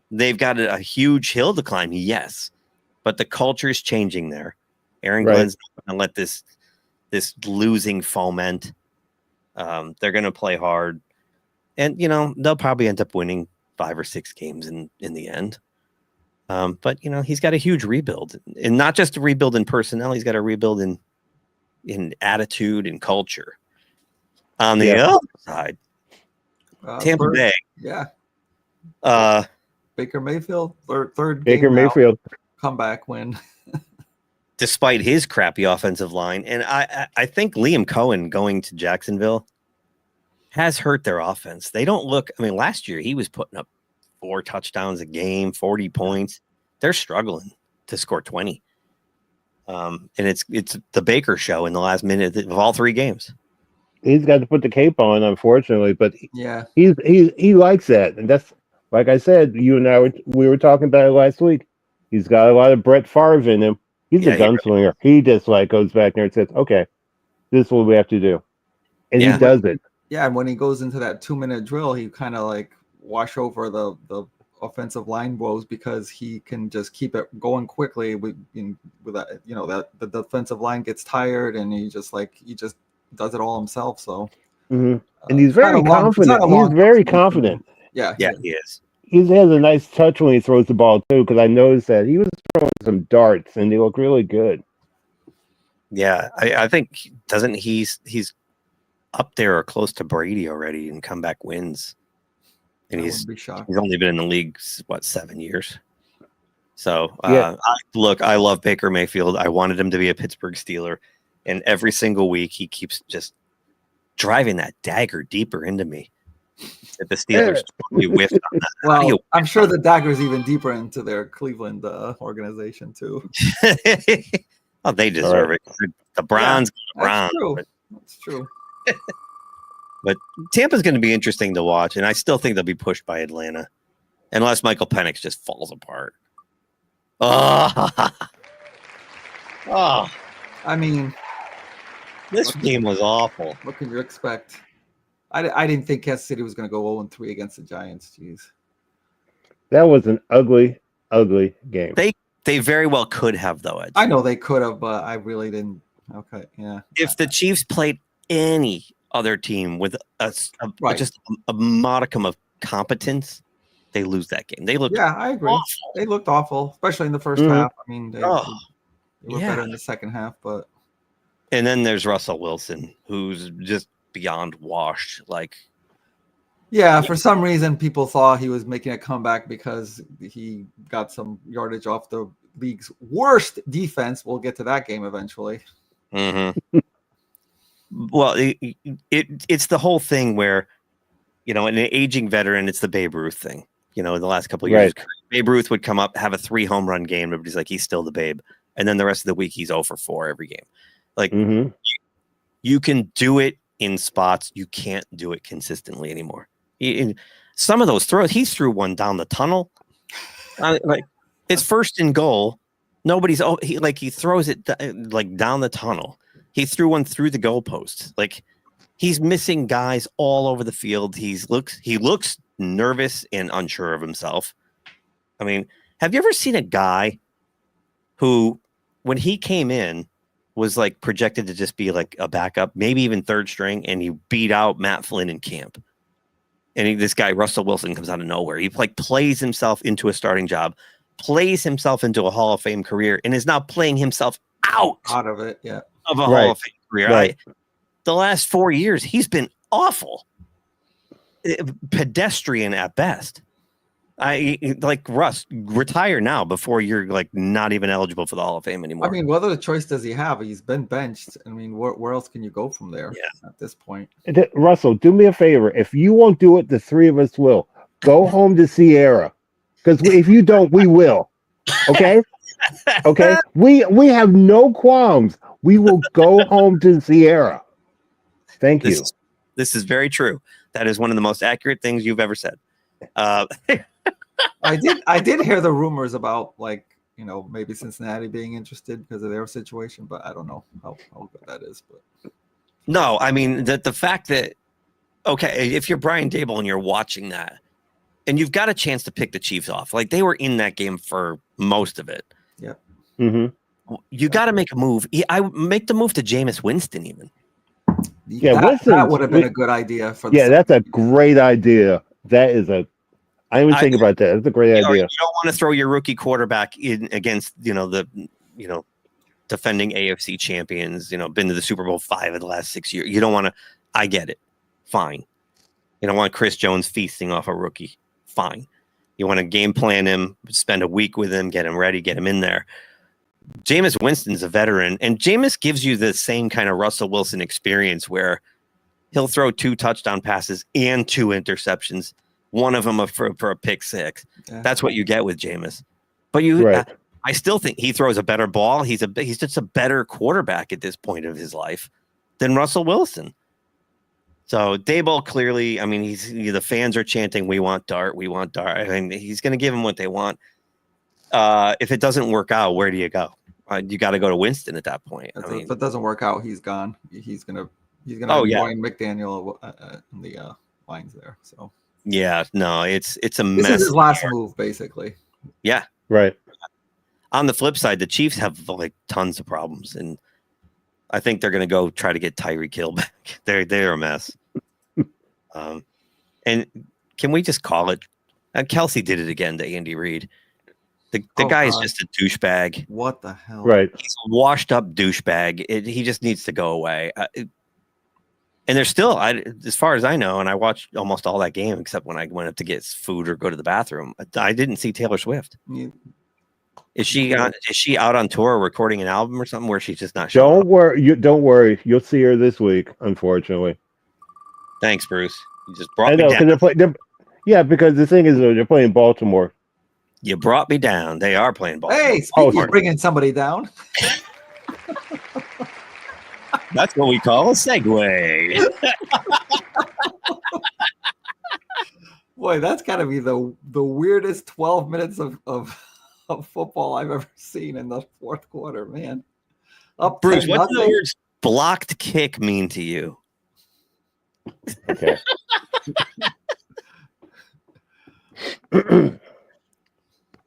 They've got a huge hill to climb, yes, but the culture is changing there. Aaron Glenn's not going to let this losing foment. They're going to play hard, and they'll probably end up winning 5 or 6 games in the end. But he's got a huge rebuild, and not just a rebuild in personnel. He's got a rebuild in attitude and culture. On the other side, Tampa Bay. Yeah. Baker Mayfield, third Baker game Mayfield comeback win. Despite his crappy offensive line, and I think Liam Cohen going to Jacksonville has hurt their offense. They don't look. I mean, last year he was putting up 4 touchdowns a game, 40 points. They're struggling to score 20. And it's the Baker show in the last minute of all 3 games. He's got to put the cape on, unfortunately, but yeah, he likes that, and that's like I said. You and I we were talking about it last week. He's got a lot of Brett Favre in him. He's a gunslinger. He just goes back there and says, "Okay, this is what we have to do," and he does it. Yeah, and when he goes into that 2-minute drill, he kind of wash over the offensive line woes because he can just keep it going quickly. With that, that the defensive line gets tired, and he just does it all himself. So, and he's very confident. He's very confident. Yeah, he is. He has a nice touch when he throws the ball too, because I noticed that he was throwing some darts and they look really good. Yeah, I think doesn't he's up there or close to Brady already in comeback wins, and I he's wouldn't be shocked. he's only been in the league 7 years. So Yeah. I love Baker Mayfield. I wanted him to be a Pittsburgh Steeler, and every single week he keeps just driving that dagger deeper into me. That the Steelers totally whiffed on that. Well, I'm sure the dagger's even deeper into their Cleveland organization too. Oh, they deserve it. The Browns, That's true. That's true. But Tampa's going to be interesting to watch, and I still think they'll be pushed by Atlanta, unless Michael Penix just falls apart. Oh, I mean, this game was awful. what can you expect? I didn't think Kansas City was going to go 0-3 against the Giants. Jeez. That was an ugly, ugly game. They very well could have, though. Ed. I know they could have, but I really didn't. Okay, yeah. If the Chiefs played any other team with Right. just a modicum of competence, they lose that game. They look Yeah, I agree. awful. They looked awful, especially in the first Mhm. half. I mean, they were yeah. better in the second half, but And then there's Russell Wilson, who's just beyond washed. Like, yeah, for some reason, people thought he was making a comeback because he got some yardage off the league's worst defense. We'll get to that game eventually. well, it's the whole thing where, an aging veteran, it's the Babe Ruth thing. In the last couple of years, Babe Ruth would come up, have a 3 home run game. Everybody's like, he's still the Babe. And then the rest of the week, he's 0 for 4 every game. Like, you can do it in spots. You can't do it consistently anymore. Some of those throws, he threw one down the tunnel. Like, it's first and goal. Nobody's he throws it like down the tunnel. He threw one through the goalpost. Like, he's missing guys all over the field. He looks nervous and unsure of himself. I mean, have you ever seen a guy who, when he came in, was like projected to just be like a backup, maybe even third string, and he beat out Matt Flynn in camp? And this guy, Russell Wilson, comes out of nowhere. He plays himself into a starting job, plays himself into a Hall of Fame career, and is now playing himself out of it, of a Hall of Fame career. The last 4 years, he's been awful, pedestrian at best. Russ, retire now before you're not even eligible for the Hall of Fame anymore. I mean, what other choice does he have? He's been benched. I mean, where else can you go from there at this point? Russell, do me a favor. If you won't do it, the 3 of us will. Go home to Sierra. Because if you don't, we will. Okay? Okay? We have no qualms. We will go home to Sierra. Thank you. This is very true. That is one of the most accurate things you've ever said. I did hear the rumors about maybe Cincinnati being interested because of their situation, but I don't know how good that is. But no, I mean the fact that if you're Brian Dable and you're watching that, and you've got a chance to pick the Chiefs off, like they were in that game for most of it. Yeah. You got to make a move. I make the move to Jameis Winston even. Yeah, that would have been a good idea for. That's a great idea. That is I didn't even think about that. That's a great idea. You don't want to throw your rookie quarterback in against the defending AFC champions. Been to the Super Bowl 5 of the last 6 years. You don't want to. I get it. Fine. You don't want Chris Jones feasting off a rookie. Fine. You want to game plan him, spend a week with him, get him ready, get him in there. Jameis Winston's a veteran, and Jameis gives you the same kind of Russell Wilson experience where he'll throw 2 touchdown passes and 2 interceptions, one of them for a pick 6. Yeah. That's what you get with Jameis. But I still think he throws a better ball. He's just a better quarterback at this point of his life than Russell Wilson. So Daboll clearly, I mean, the fans are chanting, "We want Dart, we want Dart." I mean, he's going to give them what they want. If it doesn't work out, where do you go? You got to go to Winston at that point. If it doesn't work out, he's gone. He's gonna join McDaniel in the lines there. So yeah, no, it's a mess. This is his last move, basically. Yeah, right. On the flip side, the Chiefs have tons of problems, and I think they're going to go try to get Tyreek Hill back. They're a mess. And can we just call it? Kelsey did it again to Andy Reid. The Oh, guy is God. just a douchebag. What the hell? Right. He's a washed up douchebag. He just needs to go away. And there's still, as far as I know, and I watched almost all that game except when I went up to get food or go to the bathroom. I didn't see Taylor Swift. Is she out on tour recording an album or something where she's just not showing Don't up? worry. Don't worry. You'll see her this week. Unfortunately. Thanks, Bruce. You just brought I know me down. because yeah, because the thing is they're playing Baltimore. You brought me down. They are playing ball. Hey, speaking of bringing somebody down. That's what we call a segue. Boy, that's got to be the weirdest 12 minutes of football I've ever seen in the fourth quarter, man. Up Bruce, what does the 10-0. words blocked kick mean to you? Okay.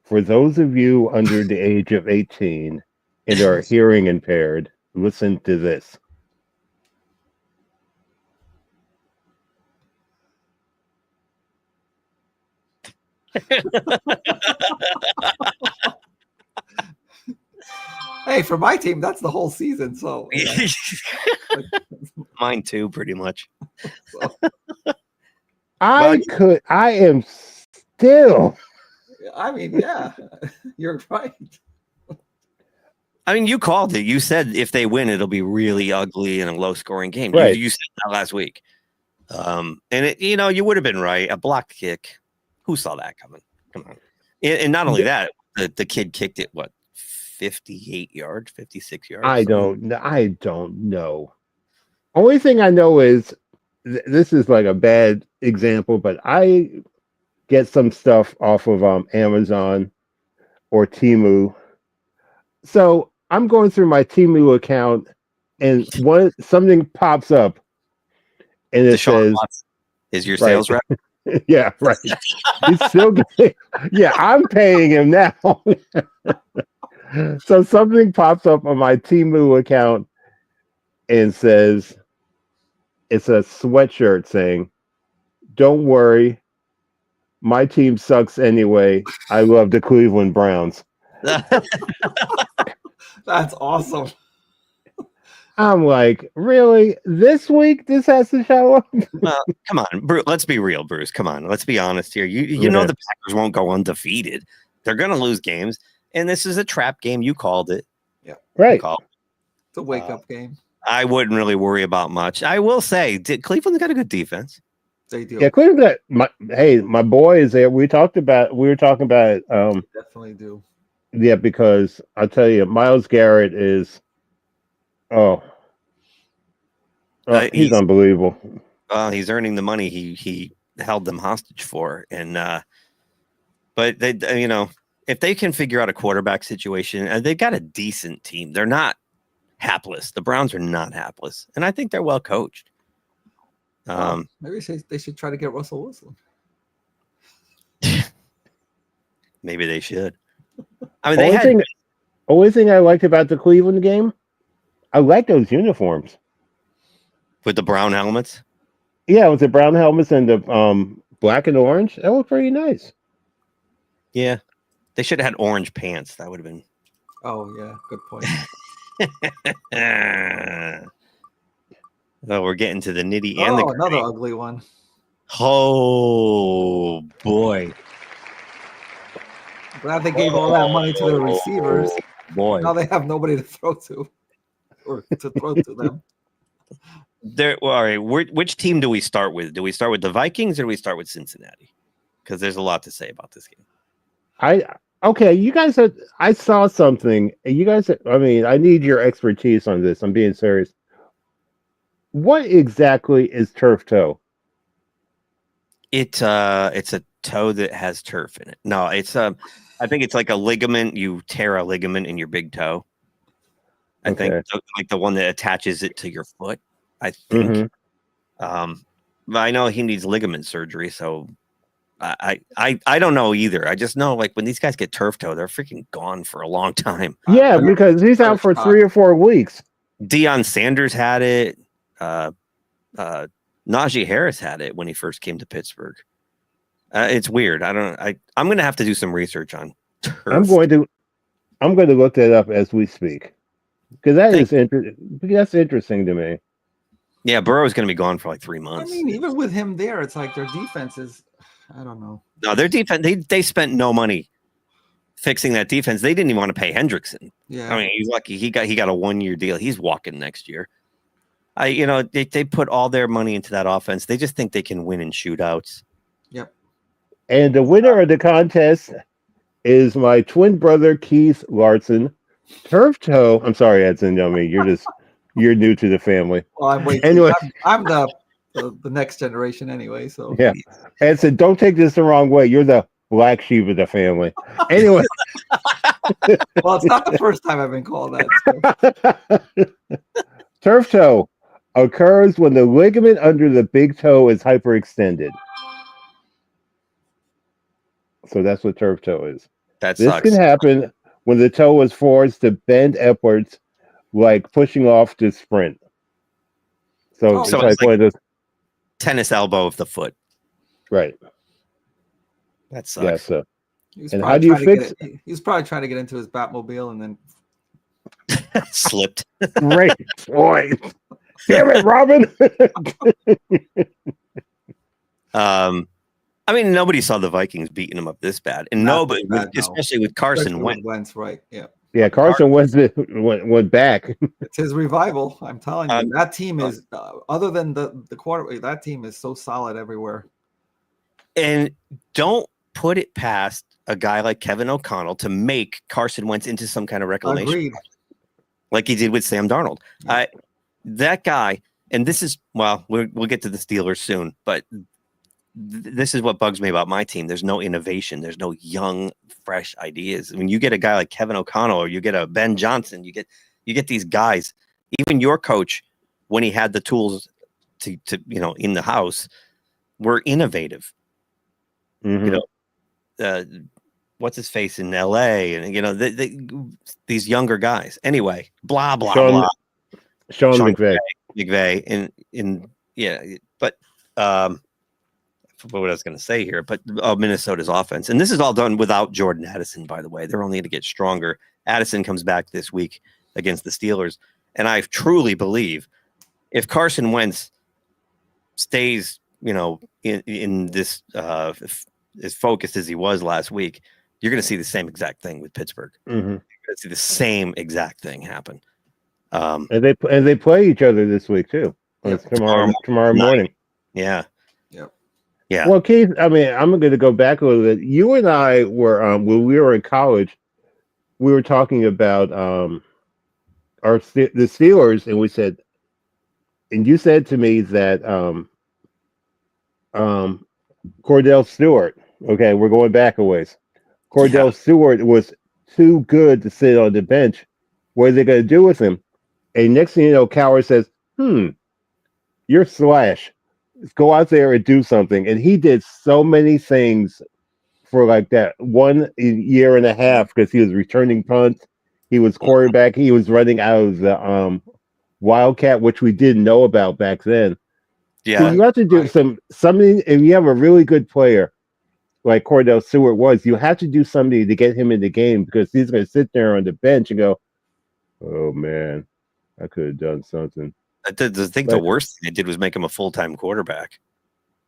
For those of you under the age of 18 and are hearing impaired, listen to this. Hey, for my team, that's the whole season. So Mine too, pretty much. I am still. I mean, yeah, you're right. I mean, you called it. You said if they win, it'll be really ugly and a low-scoring game. Right. You said that last week. And you would have been right. A blocked kick. Who saw that coming? Come on. And not only that, the kid kicked it, 58 yards, 56 yards? I don't know. Only thing I know is this is like a bad example, but I get some stuff off of Amazon or Temu. So I'm going through my Temu account, and something pops up, and it Deshaun says, Watson is your right. sales rep. Yeah, right. He's still getting, yeah, I'm paying him now. So something pops up on my Temu account and says, it's a sweatshirt saying, "Don't worry, my team sucks anyway. I love the Cleveland Browns." That's awesome. I'm like, really? This week this has to show up? Well, come on, Bruce. Let's be real, Bruce. Come on, let's be honest here. You know the Packers won't go undefeated. They're going to lose games, and this is a trap game. You called it. Yeah, right. It's a wake-up game. I wouldn't really worry about much. I will say, Cleveland's got a good defense. They do. Yeah, Cleveland. My boy is there. We were talking about it. Definitely do. Yeah, because I'll tell you, Myles Garrett is. He's unbelievable. He's earning the money he held them hostage for, and but they, if they can figure out a quarterback situation, they've got a decent team. They're not hapless. The Browns are not hapless, and I think they're well coached. Maybe they should try to get Russell Wilson. Maybe they should. I mean, only thing I liked about the Cleveland game, I like those uniforms with the brown helmets. Yeah, with the brown helmets and the black and orange. That was pretty nice. Yeah, they should have had orange pants. That would have been. Oh yeah, good point. Oh, we're getting to the nitty and the another ugly one. Oh boy! Glad they gave all that money to the receivers. Boy, now they have nobody to throw to, or to throw to them. All right, which team do we start with? Do we start with the Vikings or do we start with Cincinnati? Because there's a lot to say about this game. You guys I saw something. You guys, I need your expertise on this. I'm being serious. What exactly is turf toe? It's a toe that has turf in it. No, it's I think it's like a ligament. You tear a ligament in your big toe. I think like the one that attaches it to your foot. I think. But I know he needs ligament surgery, so I don't know either. I just know like when these guys get turf toe, they're freaking gone for a long time. Yeah, because he's out for 3 or 4 weeks. Deion Sanders had it. Najee Harris had it when he first came to Pittsburgh. It's weird. I'm going to have to do some research on I'm going to look that up as we speak because that's interesting to me. Yeah, Burrow's going to be gone for like 3 I months. mean, even with him there, it's like their defense is, I don't know. No, their defense, they spent no money fixing that defense. They didn't even want to pay Hendrickson. Yeah. I mean, he's lucky he got a 1-year deal. He's walking next year. They put all their money into that offense. They just think they can win in shootouts. Yep. And the winner of the contest is my twin brother Keith Larson. Turf toe. I'm sorry, Edson. I mean, you're new to the family. Well, I'm waiting. Anyway, I'm the next generation anyway. So yeah. Edson, don't take this the wrong way. You're the black sheep of the family. Anyway. Well, it's not the first time I've been called that. So. Turf toe occurs when the ligament under the big toe is hyperextended. So that's what turf toe is. This can happen when the toe is forced to bend upwards, like pushing off to sprint. So it's like tennis elbow of the foot. Right. That sucks. Yeah, so. And how do you fix it? He was probably trying to get into his Batmobile and then slipped. Great point. Damn it, Robin. I mean, nobody saw the Vikings beating them up this bad, and especially with Carson Wentz. Right? Yeah. Yeah, Carson Wentz went back. It's his revival. I'm telling you, that team is other than the quarterback. That team is so solid everywhere. And don't put it past a guy like Kevin O'Connell to make Carson Wentz into some kind of reclamation, Agreed. Like he did with Sam Darnold. Yeah. That guy, and this is we'll get to the Steelers soon, but this is what bugs me about my team. There's no innovation. There's no young, fresh ideas. When you get a guy like Kevin O'Connell or you get a Ben Johnson, you get these guys. Even your coach, when he had the tools to in the house, were innovative. Mm-hmm. What's his face in L.A. and these younger guys. Anyway, blah blah blah. Sean McVay, but what I was going to say here, but Minnesota's offense, and this is all done without Jordan Addison, by the way. They're only going to get stronger. Addison comes back this week against the Steelers, and I truly believe if Carson Wentz stays, in this as focused as he was last week, you're going to see the same exact thing with Pittsburgh. Mm-hmm. You're going to see the same exact thing happen. And they play each other this week too. Yeah, tomorrow morning. Yeah. Yep. Yeah. Well, Keith, I mean, I'm going to go back a little bit. You and I were when we were in college, we were talking about the Steelers, and we said, and you said to me that Cordell Stewart. Okay, we're going back a ways. Cordell Stewart was too good to sit on the bench. What are they going to do with him? And next thing you know, Cowher says, you're Slash. Let's go out there and do something. And he did so many things for like that 1 year and a half because he was returning punts. He was quarterback. He was running out of the Wildcat, which we didn't know about back then. Yeah. So you have to do something, and you have a really good player like Cordell Stewart was. You have to do something to get him in the game because he's going to sit there on the bench and go, oh, man, I could have done something. I think the worst thing they did was make him a full-time quarterback.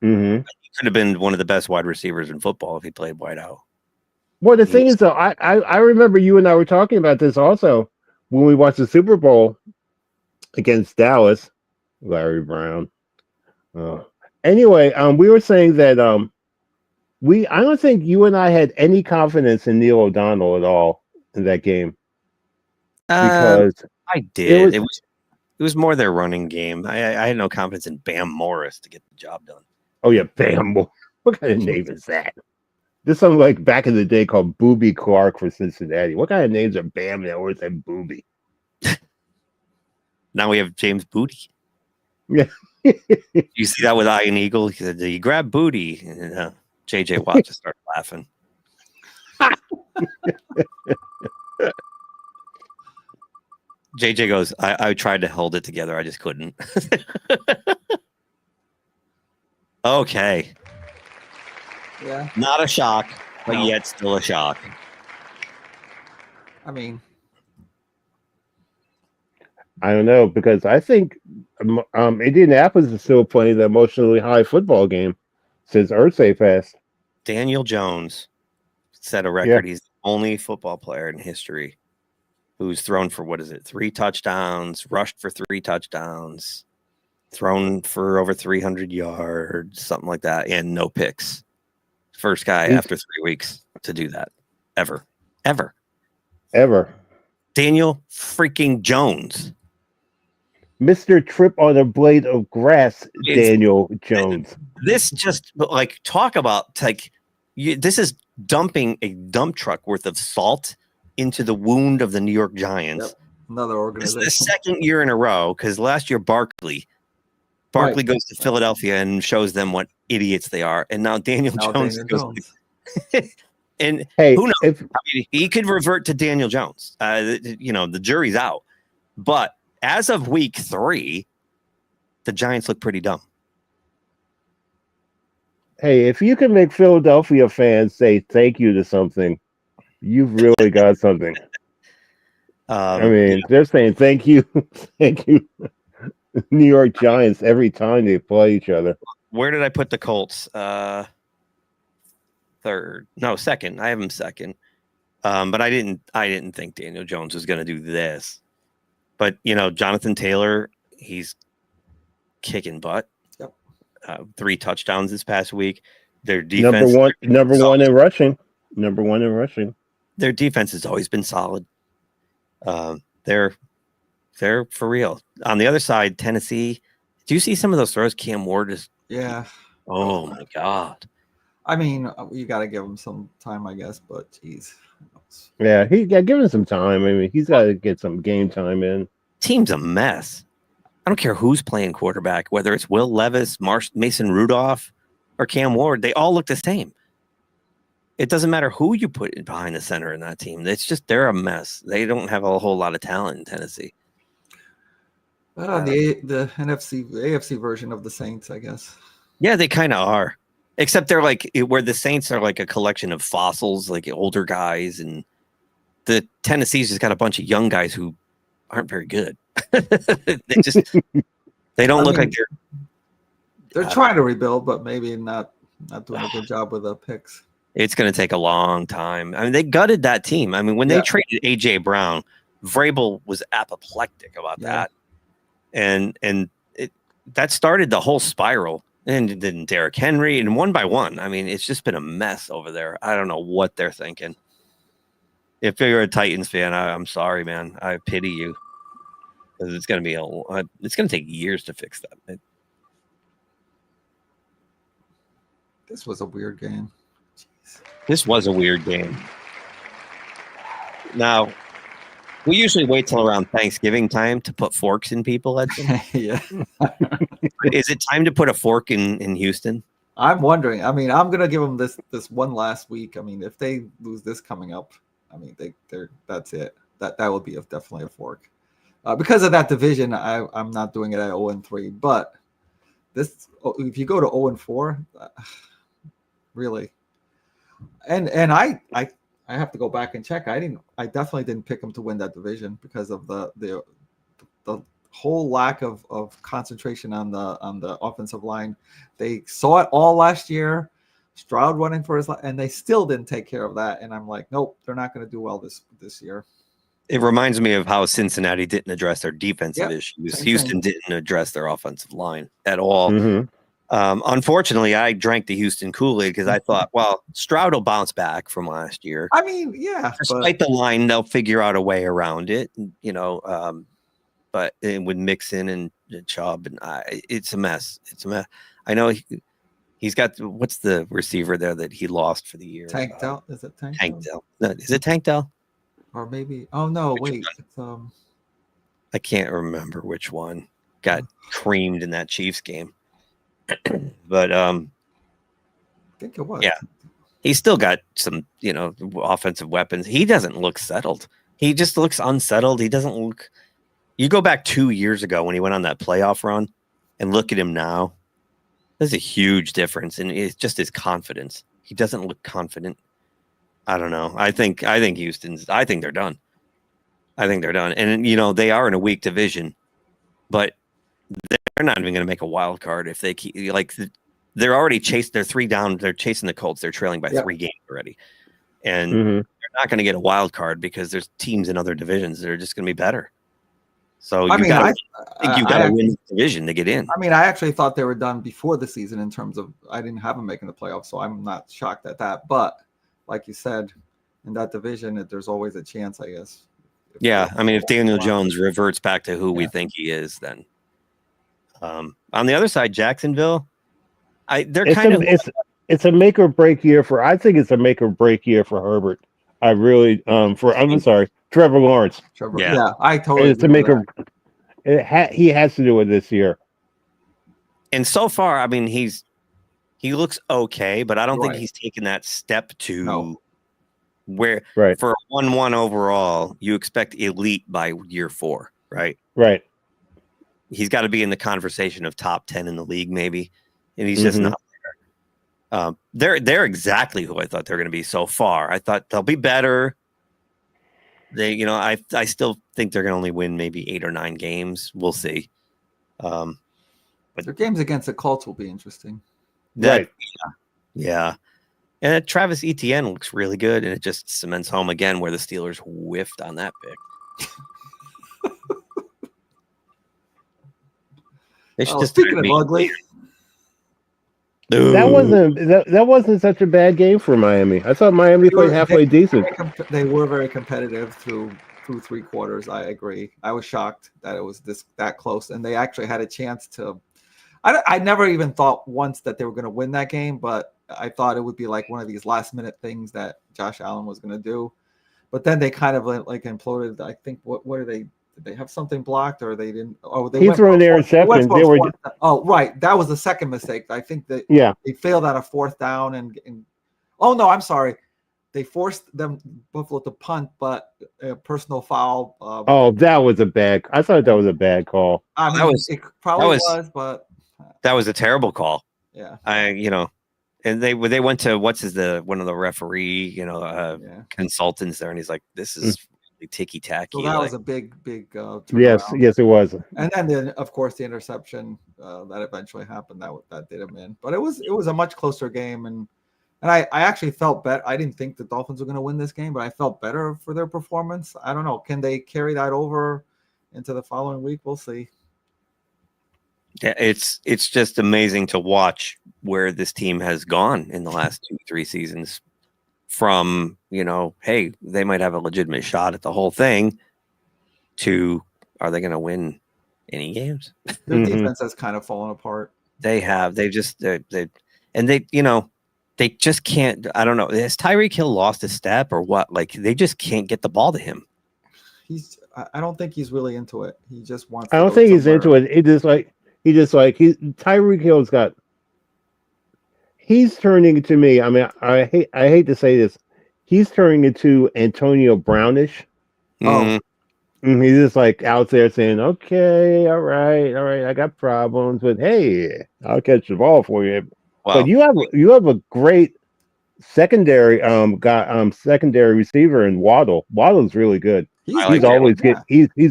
Mm-hmm. He could have been one of the best wide receivers in football if he played wide out. Well, the thing is, though, I remember you and I were talking about this also when we watched the Super Bowl against Dallas, Larry Brown. Anyway, we were saying that I don't think you and I had any confidence in Neil O'Donnell at all in that game. Because I did. It was more their running game. I had no confidence in Bam Morris to get the job done. Oh yeah, Bam Morris. What kind of name is that? This something like back in the day called Booby Clark for Cincinnati. What kind of names are Bam Morris and Booby? Now we have James Booty. Yeah. You see that with Ian Eagle? He said, "You grab Booty," and JJ Watt just started laughing. JJ goes, I tried to hold it together. I just couldn't. Okay. Yeah. Not a shock, but yet still a shock. I mean, I don't know, because I think Indianapolis is still playing the emotionally high football game since Irsay passed. Daniel Jones set a record. He's the only football player in history who's thrown for, 3 touchdowns, rushed for 3 touchdowns, thrown for over 300 yards, something like that, and no picks. First guy after 3 weeks to do that ever. Daniel freaking Jones. Mr. Trip on a blade of grass, Daniel Jones. This just like talk about like this is dumping a dump truck worth of salt into the wound of the New York Giants. Yep. Another organization. It's the second year in a row because last year Barkley goes to Philadelphia and shows them what idiots they are, and now Daniel Jones goes. And hey, who knows? He could revert to Daniel Jones. The jury's out, but as of week 3, the Giants look pretty dumb. Hey, if you can make Philadelphia fans say thank you to something, you've really got something. They're saying thank you, New York Giants every time they play each other. Where did I put the Colts? Second. I have them second. But I didn't think Daniel Jones was going to do this. But, Jonathan Taylor, he's kicking butt. Yep. 3 touchdowns this past week. Their defense. Number one in rushing. Number 1 in rushing. Their defense has always been solid. They're for real. On the other side, Tennessee. Do you see some of those throws? Cam Ward is. Yeah. Oh, my God. I mean, you got to give him some time, I guess, but geez. Yeah, give him some time. I mean, he's got to get some game time in. Team's a mess. I don't care who's playing quarterback, whether it's Will Levis, Mason Rudolph, or Cam Ward. They all look the same. It doesn't matter who you put behind the center in that team. It's just they're a mess. They don't have a whole lot of talent in Tennessee. The AFC version of the Saints, I guess. Yeah, they kind of are. Except they're like where the Saints are like a collection of fossils, like older guys, and the Tennessee's just got a bunch of young guys who aren't very good. they don't look like they're trying to rebuild, but maybe not doing a good job with the picks. It's going to take a long time. I mean, they gutted that team. I mean, when they traded AJ Brown, Vrabel was apoplectic about that, and that started the whole spiral. And then Derrick Henry, and one by one. I mean, it's just been a mess over there. I don't know what they're thinking. If you're a Titans fan, I'm sorry, man. I pity you, because it's going to take years to fix that. This was a weird game. Jeez. This was a weird game. Now, we usually wait till around Thanksgiving time to put forks in people. Yeah. Is it time to put a fork in Houston? I'm wondering. I mean, I'm gonna give them this one last week. I mean, if they lose this coming up, I mean, that's it. That will be definitely a fork. Because of that division, I'm not doing it at 0-3. But this, if you go to 0-4, really, and I have to go back and check. I definitely didn't pick them to win that division because of the whole lack of concentration on the offensive line. They saw it all last year. Stroud running for his life, and they still didn't take care of that. And I'm like, nope, they're not going to do well this year. It reminds me of how Cincinnati didn't address their defensive issues. Houston didn't address their offensive line at all. Mm-hmm. Unfortunately, I drank the Houston Kool-Aid because I thought, well, Stroud will bounce back from last year. I mean, yeah. Despite the line, they'll figure out a way around it, but with Mixon and Chubb, and it's a mess. It's a mess. I know he's got, what's the receiver there that he lost for the year? Tank Dell? Is it Tank Dell? No, is it Tank Dell? Or maybe, oh no, wait. It's, I can't remember which one got creamed in that Chiefs game. But I think it was. Yeah, he's still got some, offensive weapons. He doesn't look settled. He just looks unsettled. He doesn't look. You go back 2 years ago when he went on that playoff run, and look at him now. There's a huge difference, and it's just his confidence. He doesn't look confident. I don't know. I think Houston's. I think they're done. I think they're done. And they are in a weak division, but they're not even going to make a wild card if they keep they're already they're 3 down. They're chasing the Colts. They're trailing by 3 games already. And they're not going to get a wild card because there's teams in other divisions that are just going to be better. So I think you got to win the division to get in. I mean, I actually thought they were done before the season in terms of I didn't have them making the playoffs, so I'm not shocked at that. But like you said, in that division, there's always a chance, I guess. Yeah, I mean, if Daniel Jones reverts back to who we think he is, then on the other side, Jacksonville, it's a make or break year I think it's a make or break year for Herbert. I really Trevor Lawrence. Yeah, I totally. It's a make or he has to do it this year. And so far, I mean, he looks okay, but I don't think he's taken that step to where for a 1-1 overall, you expect elite by year 4, right? Right. He's got to be in the conversation of top 10 in the league, maybe, and he's just not there. They're exactly who I thought they're going to be so far. I thought they'll be better. They, I still think they're going to only win maybe 8 or 9 games. We'll see. But their games against the Colts will be interesting. Yeah. And Travis Etienne looks really good, and it just cements home again where the Steelers whiffed on that pick. They should just speaking of ugly, that wasn't such a bad game for Miami. I thought Miami played halfway decent. They were very competitive through 3 quarters. I agree. I was shocked that it was that close, and they actually had a chance to. I never even thought once that they were going to win that game, but I thought it would be like one of these last minute things that Josh Allen was going to do. But then they kind of like imploded. I think what are they? Did they have something blocked or they didn't? Oh, they threw an interception. That was the second mistake. I think that they failed on a 4th down and oh no, I'm sorry. They forced Buffalo to punt, but a personal foul. That was I thought that was a bad call. I mean, it probably was, but that was a terrible call. Yeah. And they went to one of the referee, consultants there, and he's like, "This is really ticky tacky." So that was a big. Yes, it was. And then, of course, the interception that eventually happened that did him in. But it was a much closer game, and I actually felt better. I didn't think the Dolphins were going to win this game, but I felt better for their performance. I don't know. Can they carry that over into the following week? We'll see. Yeah, it's just amazing to watch where this team has gone in the last 2-3 seasons. From hey, they might have a legitimate shot at the whole thing, to are they going to win any games? Their defense has kind of fallen apart. They have. They just they just can't. I don't know. Has Tyreek Hill lost a step or what? Like they just can't get the ball to him. I don't think he's really into it. He just wants. I don't think he's into it. Tyreek Hill's got. He's turning to me. I mean, I hate to say this. He's turning into Antonio Brownish. Mm-hmm. He's just like out there saying, "Okay, all right, I got problems, but hey, I'll catch the ball for you." Wow. But you have a great secondary secondary receiver in Waddle. Waddle's really good. He's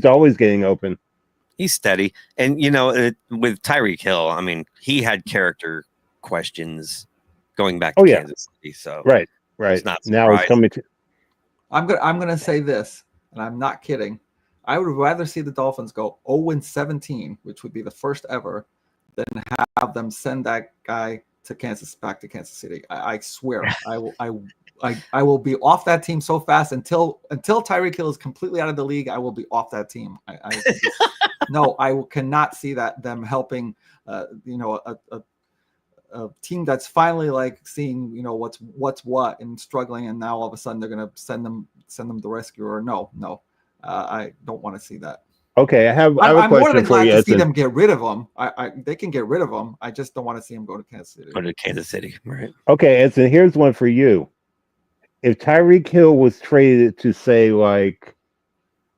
always getting open. He's steady, and with Tyreek Hill, I mean, he had character questions going back to Kansas City. So right. It's not now it's coming to. I'm gonna say this, and I'm not kidding. I would rather see the Dolphins go 0-17, which would be the first ever, than have them send that guy back to Kansas City. I swear, I will be off that team so fast until Tyreek Hill is completely out of the league. I will be off that team. I cannot see them helping. A team that's finally like seeing what's what and struggling, and now all of a sudden they're going to send them the rescuer. No, I don't want to see that. Okay, I have a I'm more question than for glad you. to see them get rid of them. They can get rid of them. I just don't want to see them go to Kansas City. Go to Kansas City, right? Okay, Edson, here's one for you. If Tyreek Hill was traded to say like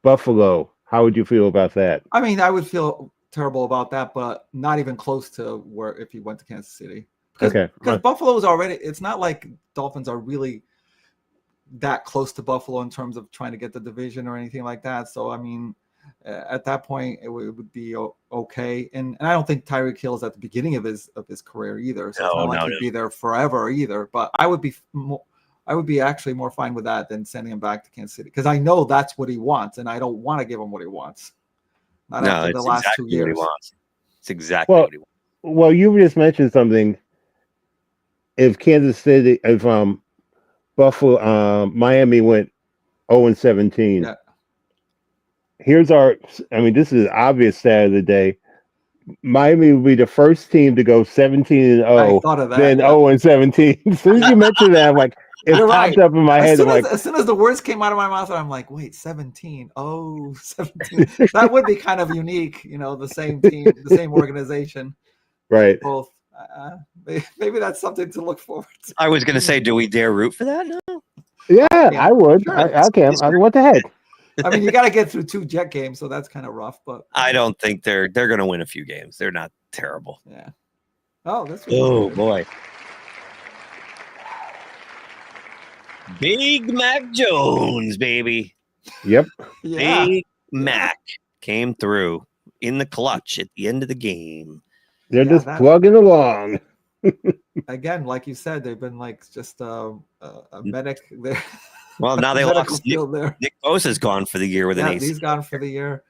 Buffalo, how would you feel about that? I mean, I would feel terrible about that, but not even close to where if he went to Kansas City. Because Buffalo is already. It's not like Dolphins are really that close to Buffalo in terms of trying to get the division or anything like that. So I mean, at that point, it would be okay. And I don't think Tyreek Hill is at the beginning of his career either. So it's not like he'd be there forever either. But I would be actually more fine with that than sending him back to Kansas City, because I know that's what he wants, and I don't want to give him what he wants. Not after the last 2 years. What he wants. It's exactly what he wants. Well, you just mentioned something. If Kansas City, if Buffalo, Miami went 0-17. Yeah. Here's this is obvious stat of the day. Miami will be the first team to go 17-0, I thought of that, then yeah. 0-17. As soon as you mentioned that, I'm like, it You're popped right. up in my head. As soon as the words came out of my mouth, I'm like, wait, 17. Oh, 17. That would be kind of unique, the same team, the same organization. Right. Both. Maybe that's something to look forward to. I was going to say, do we dare root for that? No. Yeah, I would. Sure. I can. What the heck? I mean, you got to get through 2 Jet games, so that's kind of rough. But I don't think they're going to win a few games. They're not terrible. Yeah. Oh, that's. Oh boy. Big Mac Jones, baby. Yep. Yeah. Big Mac came through in the clutch at the end of the game. They're just plugging along. Again, like you said, they've been like just a medic there. Well, now they lost. Nick Bosa's gone for the year with an AC. He's gone for the year.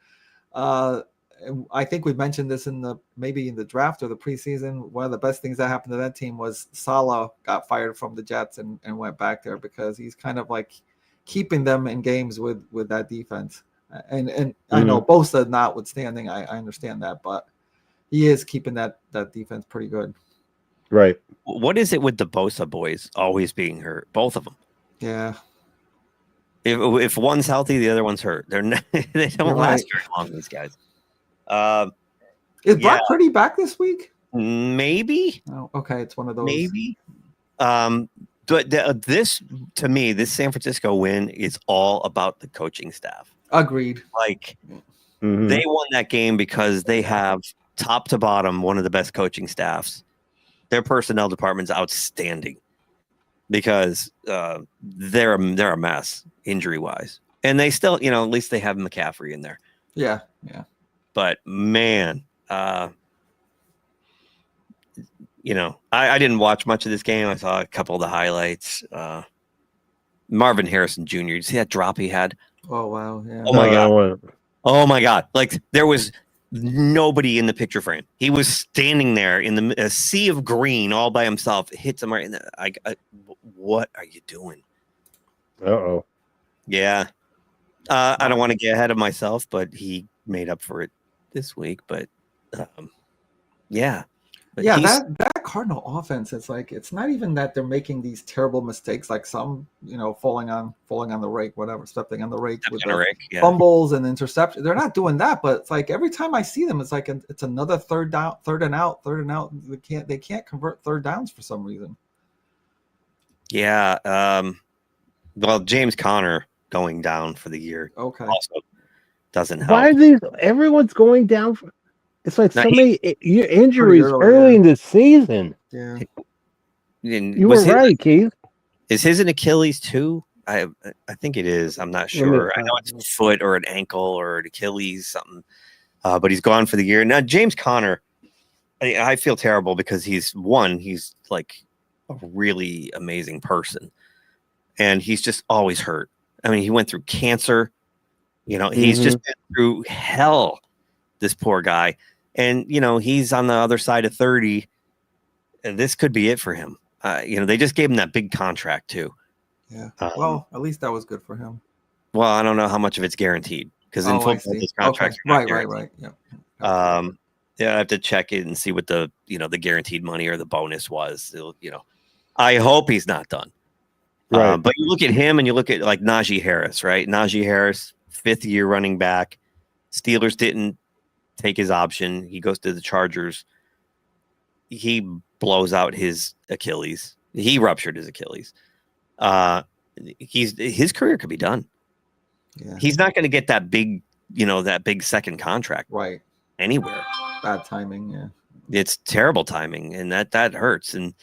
I think we mentioned this maybe in the draft or the preseason. One of the best things that happened to that team was Saleh got fired from the Jets and went back there, because he's kind of like keeping them in games with that defense. And I know Bosa notwithstanding, I understand that, but he is keeping that defense pretty good. Right. What is it with the Bosa boys always being hurt? Both of them. Yeah. If one's healthy, the other one's hurt. They don't last very long, these guys. Is Brock Purdy back this week? Maybe. Oh, okay. It's one of those. Maybe. But this, to me, this San Francisco win is all about the coaching staff. Agreed. Like, they won that game because they have top to bottom one of the best coaching staffs. Their personnel department's outstanding because they're a mess injury wise, and they still, at least they have McCaffrey in there. Yeah, yeah. But man, I didn't watch much of this game. I saw a couple of the highlights. Marvin Harrison Jr. You see that drop he had? Oh wow! Yeah. Oh my god! Oh my god! Like there was nobody in the picture frame. He was standing there in a sea of green all by himself. Hits him right in the. What are you doing? Uh-oh. Yeah. I don't want to get ahead of myself, but he made up for it this week. But yeah. But yeah, that Cardinal offense, it's not even that they're making these terrible mistakes like some, falling on the rake, whatever, stepping on the rake with fumbles and interceptions. They're not doing that, but it's like every time I see them, it's like it's another third and out. They can't convert third downs for some reason. Yeah. Well, James Conner going down for the year. Okay. Also doesn't help. Why are everyone's going down? It's like so many injuries early in the season. Yeah. You were right, Keith. Is his an Achilles too? I think it is. I'm not sure. I know it's a foot or an ankle or an Achilles, something. But he's gone for the year. Now, James Conner, I feel terrible because he's like a really amazing person. And he's just always hurt. I mean, he went through cancer. He's just been through hell, this poor guy. And, he's on the other side of 30. And this could be it for him. They just gave him that big contract, too. Yeah. Well, at least that was good for him. Well, I don't know how much of it's guaranteed. Because in football, these contracts are not right. Yeah. Yeah, I have to check it and see what the guaranteed money or the bonus was. I hope he's not done. Right. But you look at him and you look at like Najee Harris, right? Najee Harris, 5th year running back. Steelers didn't take his option. He goes to the Chargers. He blows out his Achilles. He ruptured his Achilles. His career could be done. Yeah. He's not going to get that big, that big second contract anywhere. Bad timing. Yeah. It's terrible timing, and that hurts. And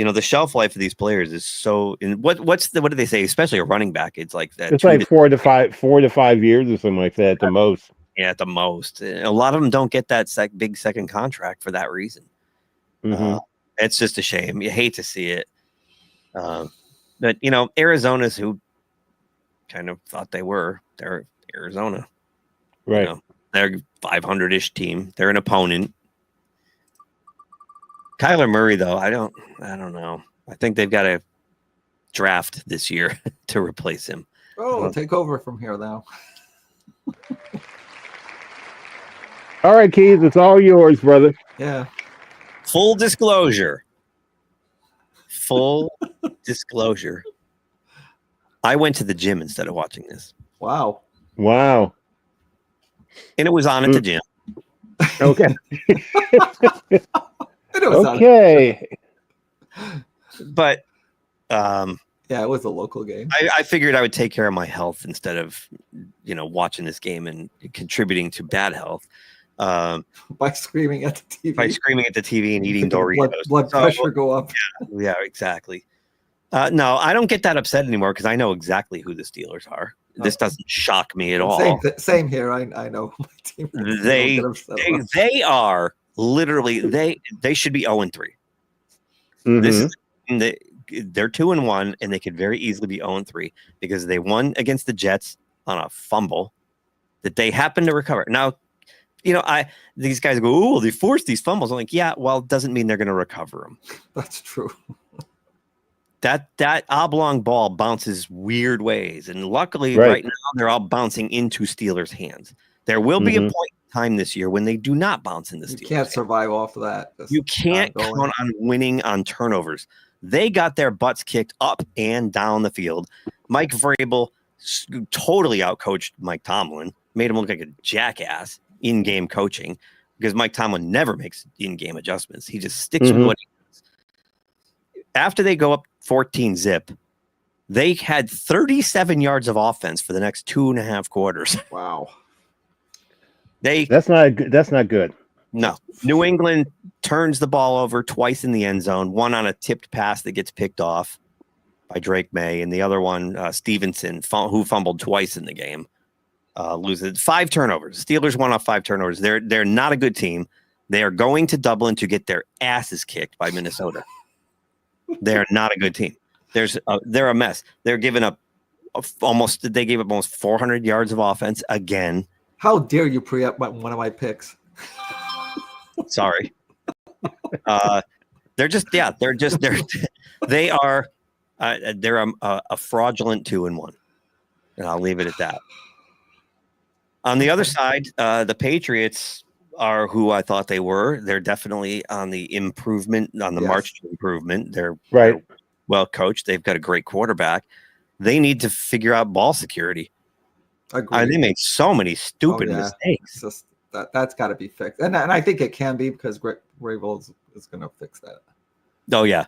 the shelf life of these players is so. And what do they say? Especially a running back, it's like that. It's like 4 to 5 years or something like that at the most. Yeah, at the most. A lot of them don't get that big second contract for that reason. It's just a shame. You hate to see it. But Arizona's who kind of thought they're Arizona, right? They're 500-ish team. They're an opponent. Kyler Murray, though, I don't know. I think they've got to draft this year to replace him. Oh, take over from here now. All right, Keith, it's all yours, brother. Yeah. Full disclosure. I went to the gym instead of watching this. Wow. And it was on at the gym. Okay. Okay. But yeah, it was a local game. I figured I would take care of my health instead of watching this game and contributing to bad health. By screaming at the TV. And eating Doritos. Blood pressure go up. Yeah, exactly. No, I don't get that upset anymore because I know exactly who the Steelers are. This doesn't shock me at all. Same here. I know my team. They are literally they should be 0-3. They're 2-1, and they could very easily be 0-3 because they won against the Jets on a fumble that they happened to recover. Now, these guys go, oh, they forced these fumbles. I'm like, yeah, well, it doesn't mean they're going to recover them. That's true. That oblong ball bounces weird ways, and luckily, right now they're all bouncing into Steelers' hands. There will be a point in time this year when they do not bounce in the Steelers. You can't survive off of that. You can't count on winning on turnovers. They got their butts kicked up and down the field. Mike Vrabel totally outcoached Mike Tomlin, made him look like a jackass in-game coaching because Mike Tomlin never makes in-game adjustments. He just sticks with what he does. After they go up 14-zip, they had 37 yards of offense for the next 2.5 quarters. Wow. That's not good. No. New England turns the ball over twice in the end zone, one on a tipped pass that gets picked off by Drake May, and the other one, Stevenson, who fumbled twice in the game, loses 5 turnovers. Steelers won off 5 turnovers. They're not a good team. They are going to Dublin to get their asses kicked by Minnesota. They're not a good team. They're a mess. They're giving up almost 400 yards of offense again. How dare you pre-up one of my picks? Sorry. They're a fraudulent 2-1, and I'll leave it at that. On the other side, the Patriots are who I thought they were. They're definitely on the march to improvement. They're well coached. They've got a great quarterback. They need to figure out ball security. They made so many stupid mistakes. That's got to be fixed, and I think it can be because Vrabel is going to fix that. Oh yeah,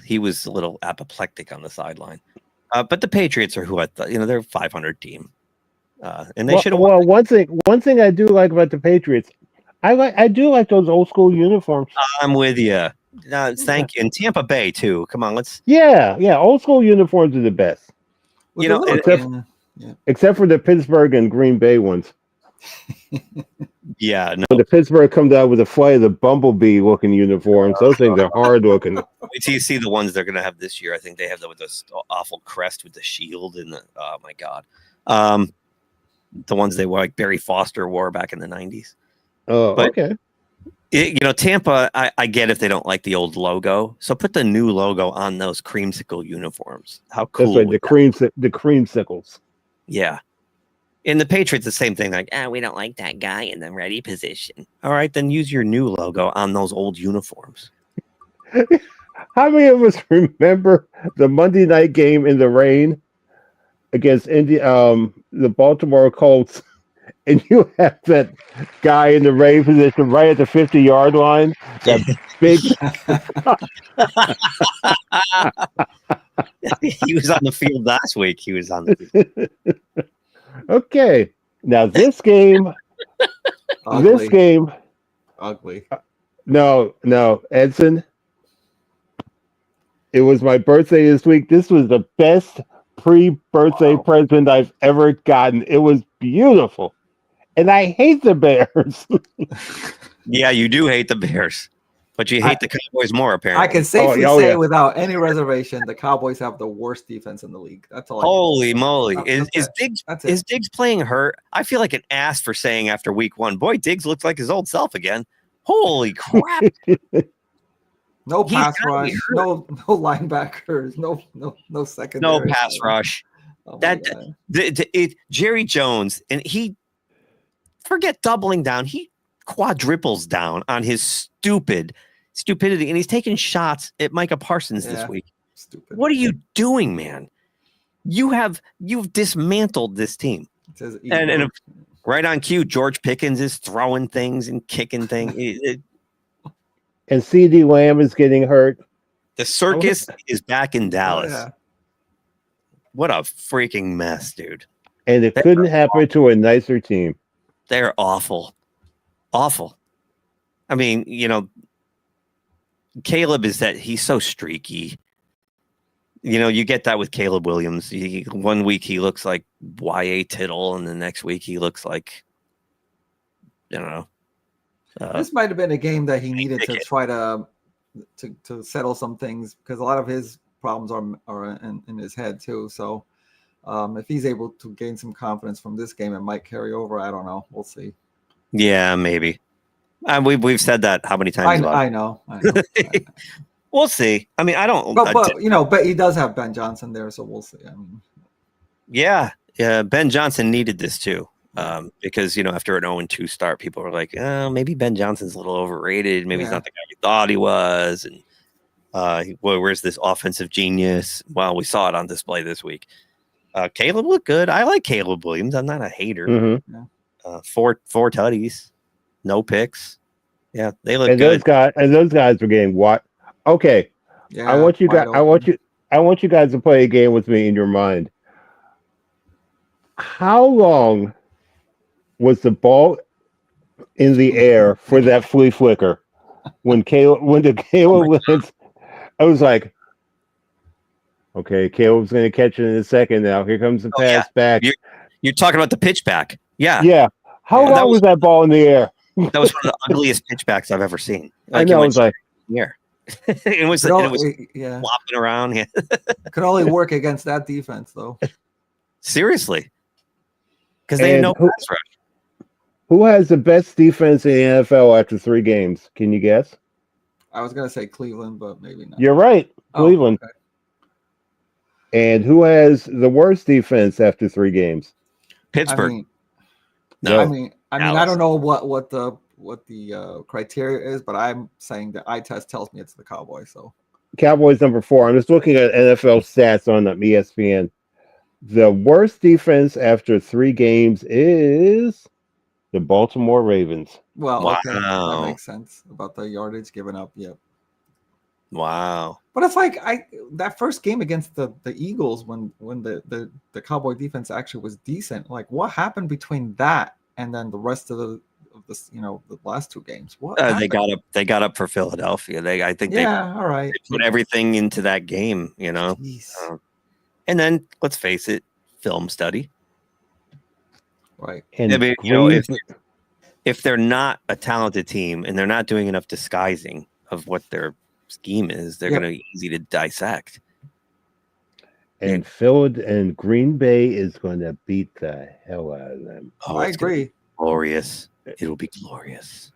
he was a little apoplectic on the sideline. But the Patriots are who I thought. They're a 500 team. And they should have. Well, one thing I do like about the Patriots, I do like those old school uniforms. I'm with you. Thank you. And Tampa Bay too. Come on, let's. Yeah. Old school uniforms are the best. Except for the Pittsburgh and Green Bay ones. Yeah, no. When the Pittsburgh comes out with a flight of the bumblebee looking uniforms, those things are hard looking. Wait till you see the ones they're going to have this year. I think they have with this awful crest with the shield and oh my god. The ones they wore, like Barry Foster wore back in the 90s. Oh, but, okay. Tampa, I get if they don't like the old logo. So put the new logo on those creamsicle uniforms. How cool. That's right, the creamsicles. Yeah. In the Patriots, the same thing. Like, we don't like that guy in the ready position. All right, then use your new logo on those old uniforms. How many of us remember the Monday night game in the rain against the Baltimore Colts, and you have that guy in the rain position right at the 50-yard line? That big. He was on the field last week. He was on the field. Okay, now this game. Ugly. No, Edson. It was my birthday this week. This was the best pre-birthday present I've ever gotten. It was beautiful. And I hate the Bears. Yeah, you do hate the Bears, but you hate the Cowboys more, apparently. I can safely say without any reservation, the Cowboys have the worst defense in the league. That's all. Holy moly! Is Diggs playing hurt? I feel like an ass for saying after week 1. Boy, Diggs looks like his old self again. Holy crap! No pass rush, no linebackers, no secondary. No pass rush. Oh Jerry Jones, and he forget doubling down. He quadruples down on his stupidity, and he's taking shots at Micah Parsons this week. Stupid. What are you doing, man? You've dismantled this team. And right on cue, George Pickens is throwing things and kicking things. And CD Lamb is getting hurt. The circus is back in Dallas. Yeah. What a freaking mess, dude. And it couldn't happen to a nicer team. They're awful. Awful. I mean, Caleb he's so streaky. You get that with Caleb Williams. 1 week he looks like Y.A. Tittle, and the next week he looks like, this might have been a game that he needed to try to settle some things, because a lot of his problems are in his head too. So if he's able to gain some confidence from this game, it might carry over. I don't know. We'll see. Yeah, maybe. We've said that how many times? I know. We'll see. I mean, I don't. But he does have Ben Johnson there, so we'll see. I mean, yeah. Ben Johnson needed this too, because after an 0-2 start, people were like, "Oh, maybe Ben Johnson's a little overrated. Maybe he's not the guy we thought he was." And where's this offensive genius? Well, we saw it on display this week. Caleb looked good. I like Caleb Williams. I'm not a hater. Mm-hmm. 4 tutties, no picks. Yeah, they look good. Those guys were getting what? Okay. Yeah, I want you guys to play a game with me in your mind. How long was the ball in the air for that flea flicker? When Caleb went, I was like, okay, Caleb's going to catch it in a second now. Here comes the pass back. You're talking about the pitch back. Yeah. Yeah. How long was that ball in the air? That was one of the ugliest pitchbacks I've ever seen. I know. It was like, yeah. it was flopping around. Yeah. Could only work against that defense, though. Seriously. Because they know pass rush. Who has the best defense in the NFL after 3 games? Can you guess? I was going to say Cleveland, but maybe not. You're right. Cleveland. Okay. And who has the worst defense after 3 games? Pittsburgh. I mean, I don't know what the criteria is, but I'm saying the eye test tells me it's the Cowboys. So Cowboys number 4. I'm just looking at NFL stats on ESPN. The worst defense after 3 games is the Baltimore Ravens. Well, okay, that makes sense about the yardage given up. Yep. Wow. But it's like that first game against the Eagles when the Cowboy defense actually was decent. Like, what happened between that and then the rest of the last 2 games? What they got up for Philadelphia. I think all right. They put everything into that game, and then let's face it, film study. Right. And if they're not a talented team and they're not doing enough disguising of what their scheme is, they're going to be easy to dissect. And Philly and Green Bay is going to beat the hell out of them. Oh, I agree. Glorious. It'll be glorious.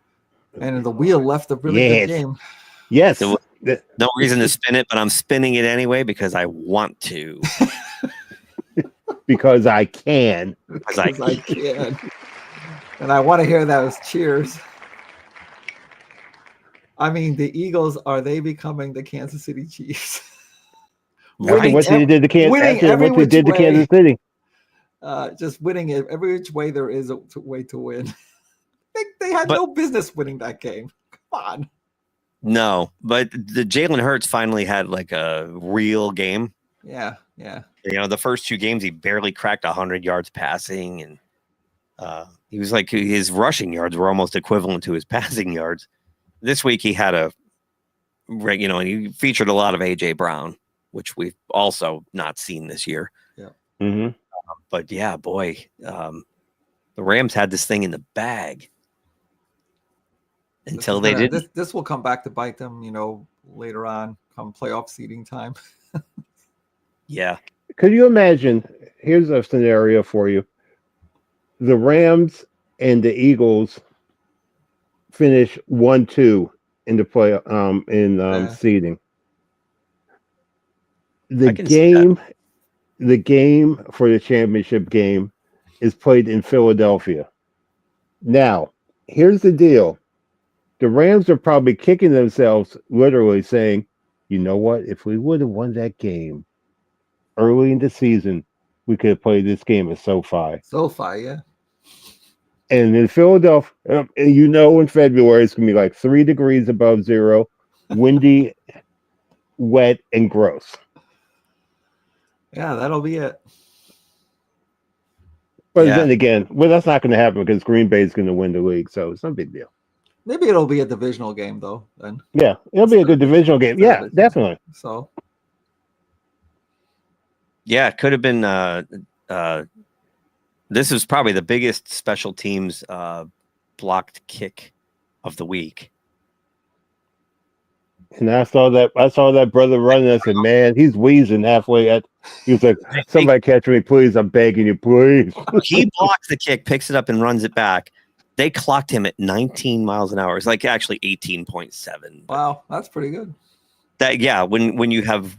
And the wheel left a really good game. Yes. No reason to spin it, but I'm spinning it anyway because I want to. Because I can. Because I can. And I want to hear those cheers. I mean, the Eagles, are they becoming the Kansas City Chiefs? What they did to Kansas City. Just winning every which way there is a way to win. They had no business winning that game. Come on. No, but the Jalen Hurts finally had like a real game. Yeah. The first 2 games he barely cracked 100 yards passing, and he was like his rushing yards were almost equivalent to his passing yards. This week he had a you know, and you featured a lot of AJ Brown, which we've also not seen this year. Yeah. Mm-hmm. But yeah, boy, the Rams had this thing in the bag until they didn't. This will come back to bite them, you know, later on, come playoff seeding time. Yeah. Could you imagine? Here's a scenario for you: the Rams and the Eagles finish 1-2 in the play seeding. The game for the championship game is played in Philadelphia. Now, here's the deal: the Rams are probably kicking themselves, literally saying, "You know what? If we would have won that game early in the season, we could have played this game at SoFi." SoFi, yeah. And in Philadelphia, you know, in February, it's going to be like 3 degrees above zero, windy, wet, and gross. Yeah, that'll be it. But then again, well, that's not going to happen because Green Bay is going to win the league, so it's no big deal. Maybe it'll be a divisional game, though, then. Yeah, it'll be a good divisional game. Yeah, definitely. So. Yeah, it could have been. This is probably the biggest special teams blocked kick of the week. And I saw that brother running. I said, "Man, he's wheezing halfway." He was like, "Somebody catch me, please! I'm begging you, please." He blocks the kick, picks it up, and runs it back. They clocked him at 19 miles an hour. It's like actually 18.7. Wow, that's pretty good. When you have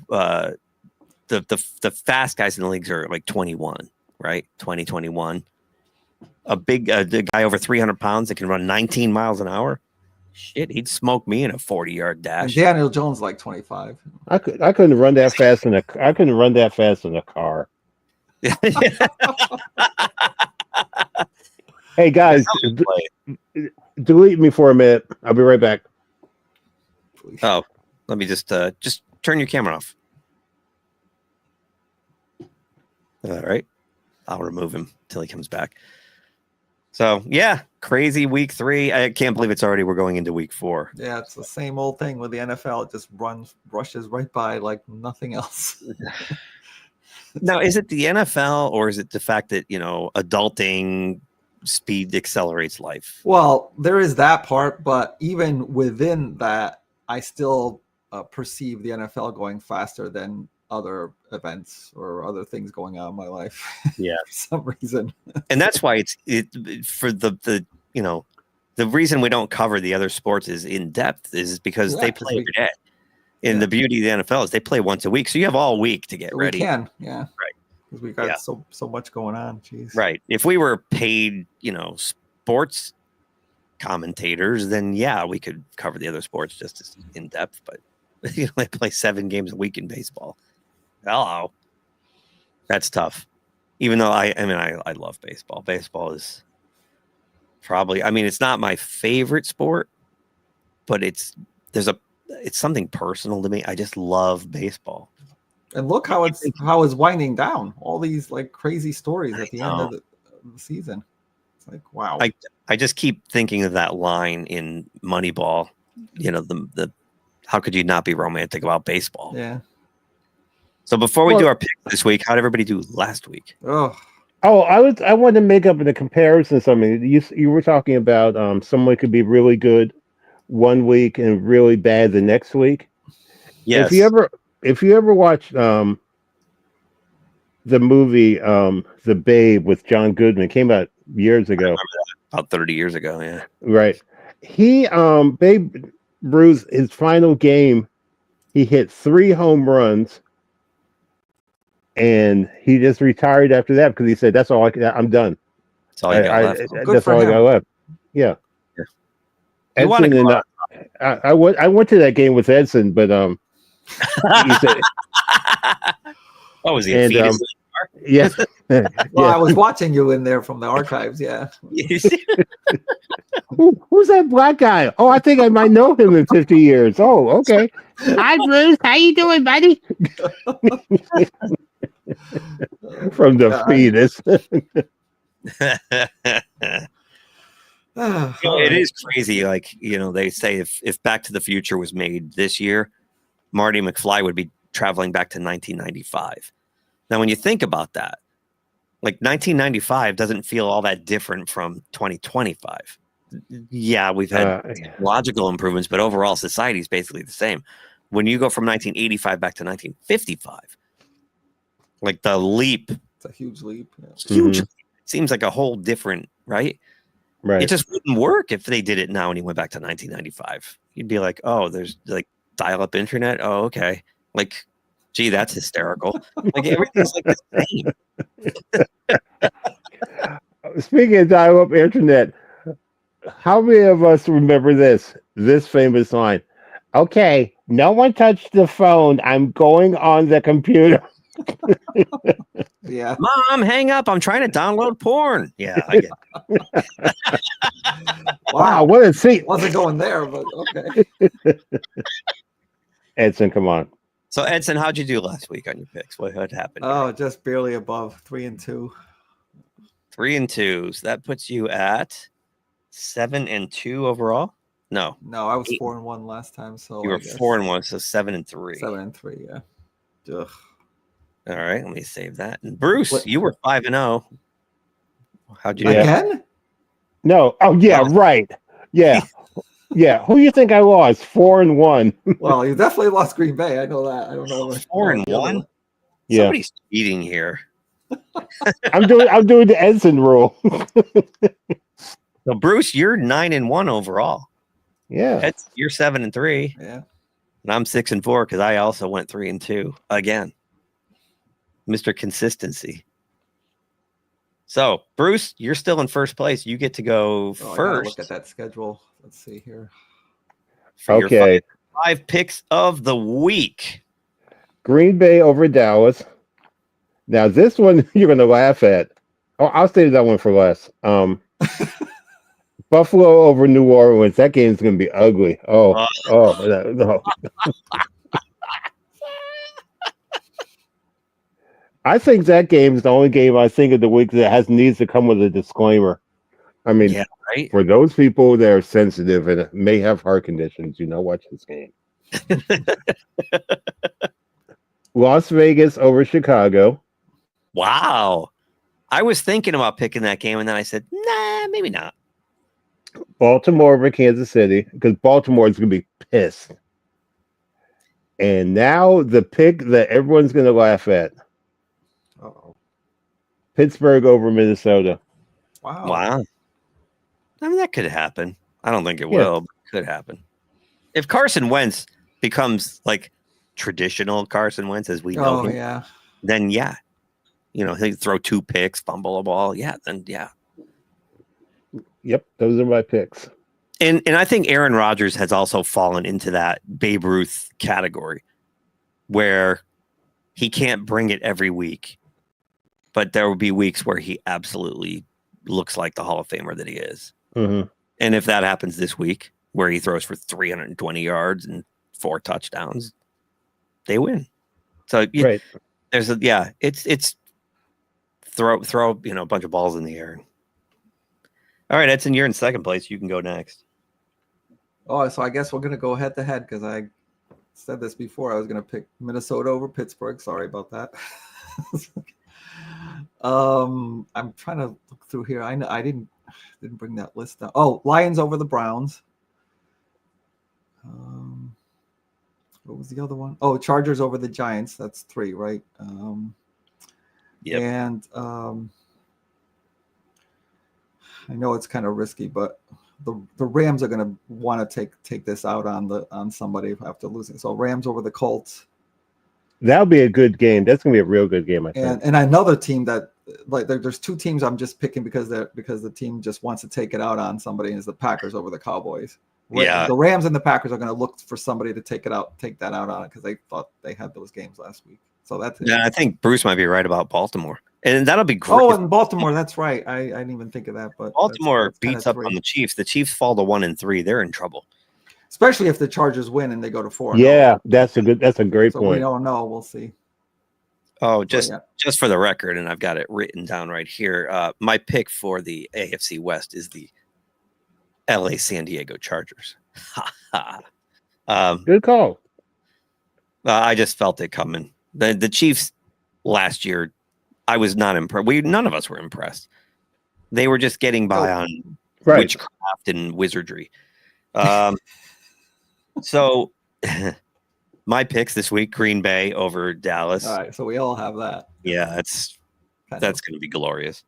the fast guys in the leagues are like 21, right? 20, 21. A big the guy over 300 pounds that can run 19 miles an hour. Shit, he'd smoke me in a 40-yard dash. And Daniel Jones like 25. I couldn't run that fast in a car. Hey guys, delete me for a minute. I'll be right back. Oh, let me just turn your camera off. All right, I'll remove him till he comes back. So yeah, crazy week 3. I can't believe we're going into week 4. Yeah, it's the same old thing with the NFL. It just rushes right by like nothing else. Now, is it the NFL or is it the fact that, you know, adulting speed accelerates life? Well, there is that part, but even within that, I still perceive the NFL going faster than other events or other things going on in my life. Yeah, for some reason. And that's why for the you know, the reason we don't cover the other sports is in depth is because they play every day. And the beauty of the NFL is they play once a week, so you have all week to get ready. We can, yeah, right, because we got so much going on. Jeez, right. If we were paid, you know, sports commentators, then yeah, we could cover the other sports just as in depth. But you know, they play 7 games a week in baseball. Hello, that's tough. Even though I love baseball. Baseball is probably, I mean, it's not my favorite sport, but it's something personal to me. I just love baseball. And look how it's winding down. All these like crazy stories at the end of the season. It's like, wow. I just keep thinking of that line in Moneyball. You know, the how could you not be romantic about baseball? Yeah. So before we do our pick this week, how did everybody do last week? Oh, I wanted to make up the comparison. Something you were talking about. Someone could be really good one week and really bad the next week. Yes. If you ever watched the movie The Babe with John Goodman, came out years ago. I remember that, about 30 years ago. Yeah. Right. He Babe Ruth, his final game, he hit 3 home runs. And he just retired after that because he said, "That's all I'm done. That's all you got left. That's all I got left." Yeah. Edson and I went to that game with Edson, but he said, "Oh, was he a fetus?" Yeah. Well, I was watching you in there from the archives. Yeah. Who's that black guy? Oh, I think I might know him in 50 years. Oh, okay. Hi, Bruce. How you doing, buddy? From the fetus. It is crazy. Like, they say if Back to the Future was made this year, Marty McFly would be traveling back to 1995. Now, when you think about that, like 1995 doesn't feel all that different from 2025. Yeah, we've had logical improvements, but overall society is basically the same. When you go from 1985 back to 1955, like the leap, it's a huge leap. Yeah. Huge. It seems like a whole different, right? Right. It just wouldn't work if they did it now and he went back to 1995. You'd be like, oh, there's like dial-up internet. Oh, okay. Like, gee, that's hysterical. Like everything's like the same. Speaking of dial-up internet, how many of us remember this famous line? Okay, no one touched the phone. I'm going on the computer. Yeah. Mom, hang up. I'm trying to download porn. Yeah, I get it. Wow, what a seat. Wasn't going there, but okay. Edson, come on. So, Edson, how'd you do last week on your picks? What happened? Oh, just barely above 3-2. 3-2. So that puts you at 7-2 overall. No, I was 4-1 last time. So you were 4-1, so 7-3. 7-3, yeah. Ugh. All right, let me save that. And Bruce, you were 5-0. How'd you do? Again? No. Oh yeah, right. Yeah. Yeah. Who do you think I lost? 4-1. Well, you definitely lost Green Bay. I know that. I don't know. 4-1. Yeah. Somebody's cheating here. I'm doing the Edson rule. So Bruce, you're 9-1 overall. Yeah. You're 7-3. Yeah. And I'm 6-4 because I also went 3-2 again. Mr. Consistency. So Bruce, you're still in first place. You get to go first. Look at that schedule. Let's see here. For your five picks of the week. Green Bay over Dallas. Now this one you're going to laugh at. Oh, I'll save that one for less. Buffalo over New Orleans. That game's going to be ugly. No. I think that game is the only game I think of the week that needs to come with a disclaimer. I mean, yeah, right? For those people that are sensitive and may have heart conditions, watch this game. Las Vegas over Chicago. Wow. I was thinking about picking that game, and then I said, nah, maybe not. Baltimore over Kansas City, because Baltimore is going to be pissed. And now the pick that everyone's going to laugh at. Uh-oh. Pittsburgh over Minnesota. Wow. I mean, that could happen. I don't think it will, but it could happen. If Carson Wentz becomes like traditional Carson Wentz as we know him, then he'll throw 2 picks, fumble a ball. Yeah, then yeah. Yep, those are my picks. And I think Aaron Rodgers has also fallen into that Babe Ruth category where he can't bring it every week. But there will be weeks where he absolutely looks like the Hall of Famer that he is. Mm-hmm. And if that happens this week, where he throws for 320 yards and 4 touchdowns, they win. So it's throw a bunch of balls in the air. All right, Edson, you're in second place. You can go next. Oh, so I guess we're gonna go head to head because I said this before. I was gonna pick Minnesota over Pittsburgh. Sorry about that. I'm trying to look through here. I know I didn't bring that list down. Oh, Lions over the Browns. What was the other one? Oh, Chargers over the Giants. That's 3, right? Yeah. And I know it's kind of risky, but the Rams are going to want to take this out on somebody after losing. So Rams over the Colts. That'll be a good game. That's going to be a real good game, I think. And another team that there's 2 teams I'm just picking because the team just wants to take it out on somebody is the Packers over the Cowboys. Yeah. The Rams and the Packers are going to look for somebody to take that out on it because they thought they had those games last week. So that's it. Yeah, I think Bruce might be right about Baltimore. And that'll be great. Oh, and Baltimore, that's right. I didn't even think of that. But Baltimore that's beats up on the Chiefs. The Chiefs fall to 1-3. They're in trouble. Especially if the Chargers win and they go to 4. Yeah, that's a great point. We don't know. We'll see. Oh, just for the record, and I've got it written down right here. My pick for the AFC West is the LA San Diego Chargers. Good call. I just felt it coming. The Chiefs last year, I was not impressed. None of us were impressed. They were just getting by on witchcraft and wizardry. So my picks this week: Green Bay over Dallas. All right, so we all have that. Yeah, that's going to be glorious.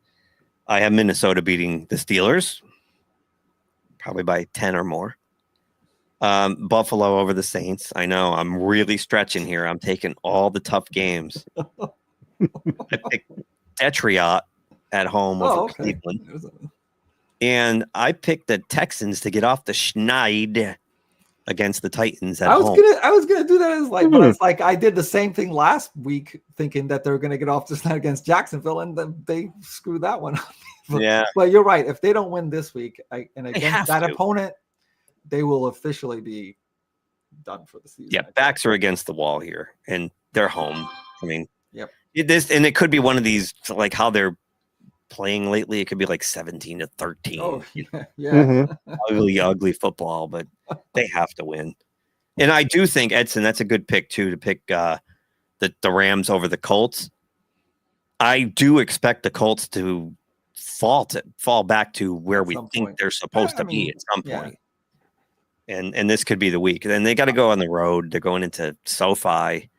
I have Minnesota beating the Steelers, probably by 10 or more. Buffalo over the Saints. I know I'm really stretching here. I'm taking all the tough games. I picked Detroit at home over Cleveland. And I picked the Texans to get off the schneid against the Titans at home. I was gonna do that as but it's like I did the same thing last week, thinking that they're gonna get off the schneid against Jacksonville, and then they screwed that one up. But you're right. If they don't win this week, and against that opponent, they will officially be done for the season. Yeah, backs are against the wall here, and they're home. I mean, it could be one of these, like how they're playing lately. It could be like 17-13. Oh, yeah. Ugly football, but they have to win. And I do think, Edson, that's a good pick too, to pick the Rams over the Colts. I do expect the Colts to fall back to where we think they're supposed to be at some point. And this could be the week. And they got to go on the road. They're going into SoFi.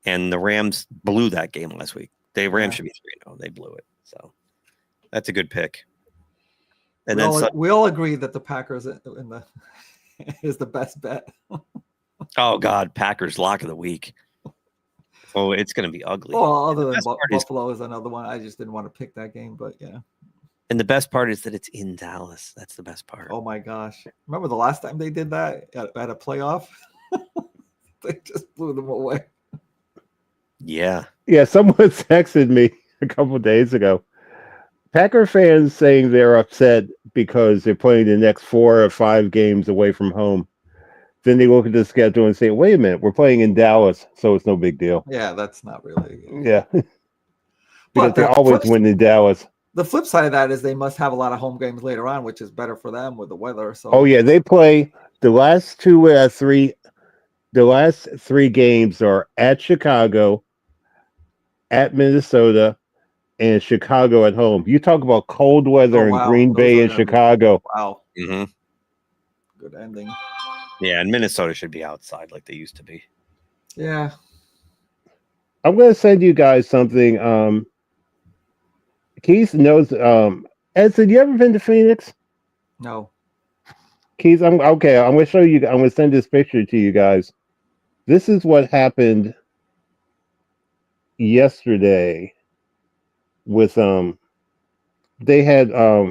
And the Rams blew that game last week. Rams should be 3-0. They blew it. So that's a good pick. And we all agree that the Packers is the best bet. Oh God, Packers lock of the week. Oh, it's going to be ugly. Well, other than Buffalo is another one. I just didn't want to pick that game, but yeah. And the best part is that it's in Dallas. That's the best part. Oh my gosh! Remember the last time they did that at a playoff? They just blew them away. Yeah. Someone texted me a couple of days ago. Packer fans saying they're upset because they're playing the next 4 or 5 games away from home. Then they look at the schedule and say, wait a minute, we're playing in Dallas, so it's no big deal. Yeah, that's not really. Yeah. Because they always win in Dallas. The flip side of that is they must have a lot of home games later on, which is better for them with the weather. So. Oh, yeah, they play the last 3 games are at Chicago, at Minnesota, and Chicago at home. You talk about cold weather in Green Bay and Chicago. Wow. Mm-hmm. Good ending. Yeah, and Minnesota should be outside like they used to be. Yeah. I'm going to send you guys something. Keith knows. Edson, you ever been to Phoenix? No. Keith, I'm going to show you. I'm going to send this picture to you guys. This is what happened yesterday with they had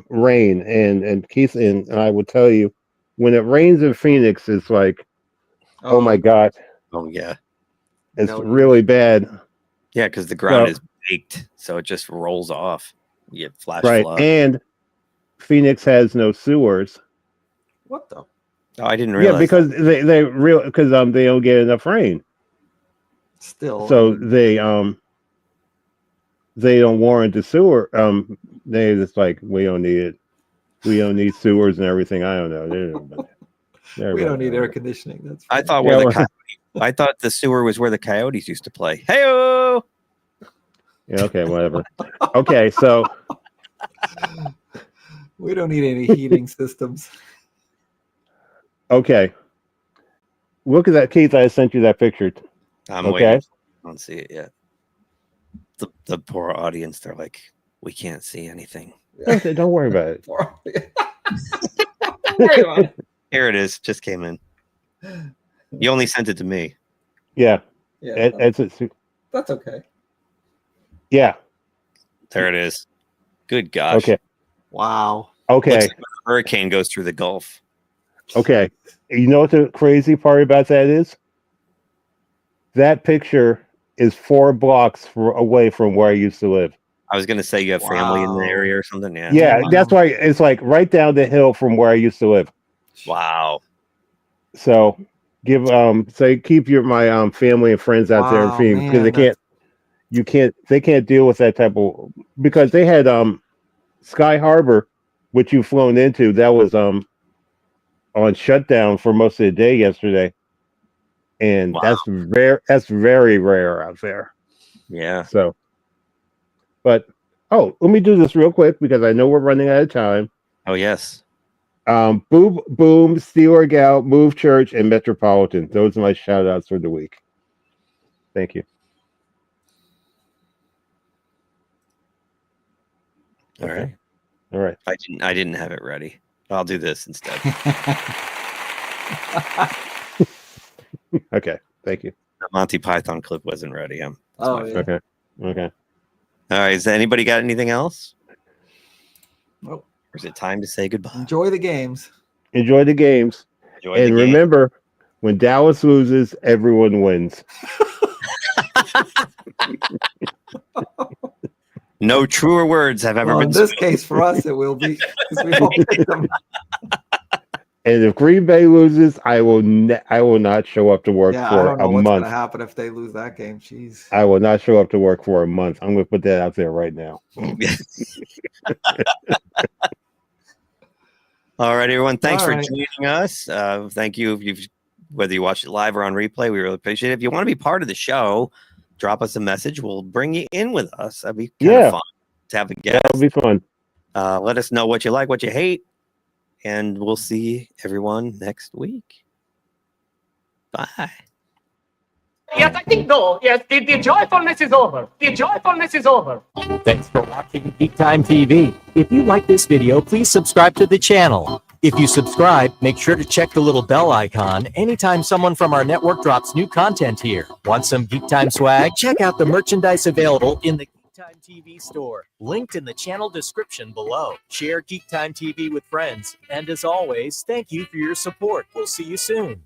rain and Keith and I will tell you, when it rains in Phoenix, it's like, oh my God. Oh yeah. It's really bad. Yeah, because the ground is baked, so it just rolls off. You get flash flood. And Phoenix has no sewers. What the? Oh, I didn't realize. Yeah, because they don't get enough rain. Still. So they don't warrant the sewer. They just like, we don't need it. We don't need sewers and everything. I don't know. We don't need air conditioning. That's I thought I thought the sewer was where the Coyotes used to play. Hey-o! Yeah, okay, whatever. Okay, so we don't need any heating systems. Okay. Look at that, Keith. I sent you that picture. I'm waiting. I don't see it yet. The poor audience, they're like, we can't see anything. Okay, don't worry about it. Here it is. Just came in. You only sent it to me. Yeah. That's okay. Yeah. There it is. Good gosh. Okay. Wow. Okay. Looks like a hurricane goes through the Gulf. Okay. You know what the crazy part about that is? That picture is 4 blocks away from where I used to live. I was going to say you have family in the area or something. Yeah. Yeah, that's why it's like right down the hill from where I used to live. Wow. So keep my family and friends out there in Phoenix because they can't deal with that type of, because they had Sky Harbor which you've flown into, that was on shutdown for most of the day yesterday. And that's rare. That's very rare out there. Yeah. So, but let me do this real quick because I know we're running out of time. Oh yes. Boom, Boom, Steeler Gal, Move Church, and Metropolitan. Those are my shout outs for the week. Thank you. All right. All right. I didn't have it ready. I'll do this instead. Okay. Thank you. The Monty Python clip wasn't ready. Yeah. Okay. Okay. All right. Has anybody got anything else? Nope. Or is it time to say goodbye? Enjoy the games. Enjoy the games. And remember, when Dallas loses, everyone wins. No truer words have ever been in this spoken. case, for us, it will be because we won't pick them. And if Green Bay loses, I will not show up to work Yeah, I for don't know a what's month. going to happen if they lose that game. Jeez. I will not show up to work for a month. I'm going to put that out there right now. All right, everyone. Thanks All for right. joining us. Thank you. Whether you watch it live or on replay, we really appreciate it. If you want to be part of the show, drop us a message. We'll bring you in with us. That'd be kind of fun to have a guest. That'll be fun. Let us know what you like, what you hate, and we'll see everyone next week. Bye. Yes, I think no. Yes, the joyfulness is over. The joyfulness is over. Thanks for watching GeekTime TV. If you like this video, please subscribe to the channel. If you subscribe, make sure to check the little bell icon anytime someone from our network drops new content here. Want some GeekTime swag? Check out the merchandise available in the GeekTime TV store, linked in the channel description below. Share GeekTime TV with friends. And as always, thank you for your support. We'll see you soon.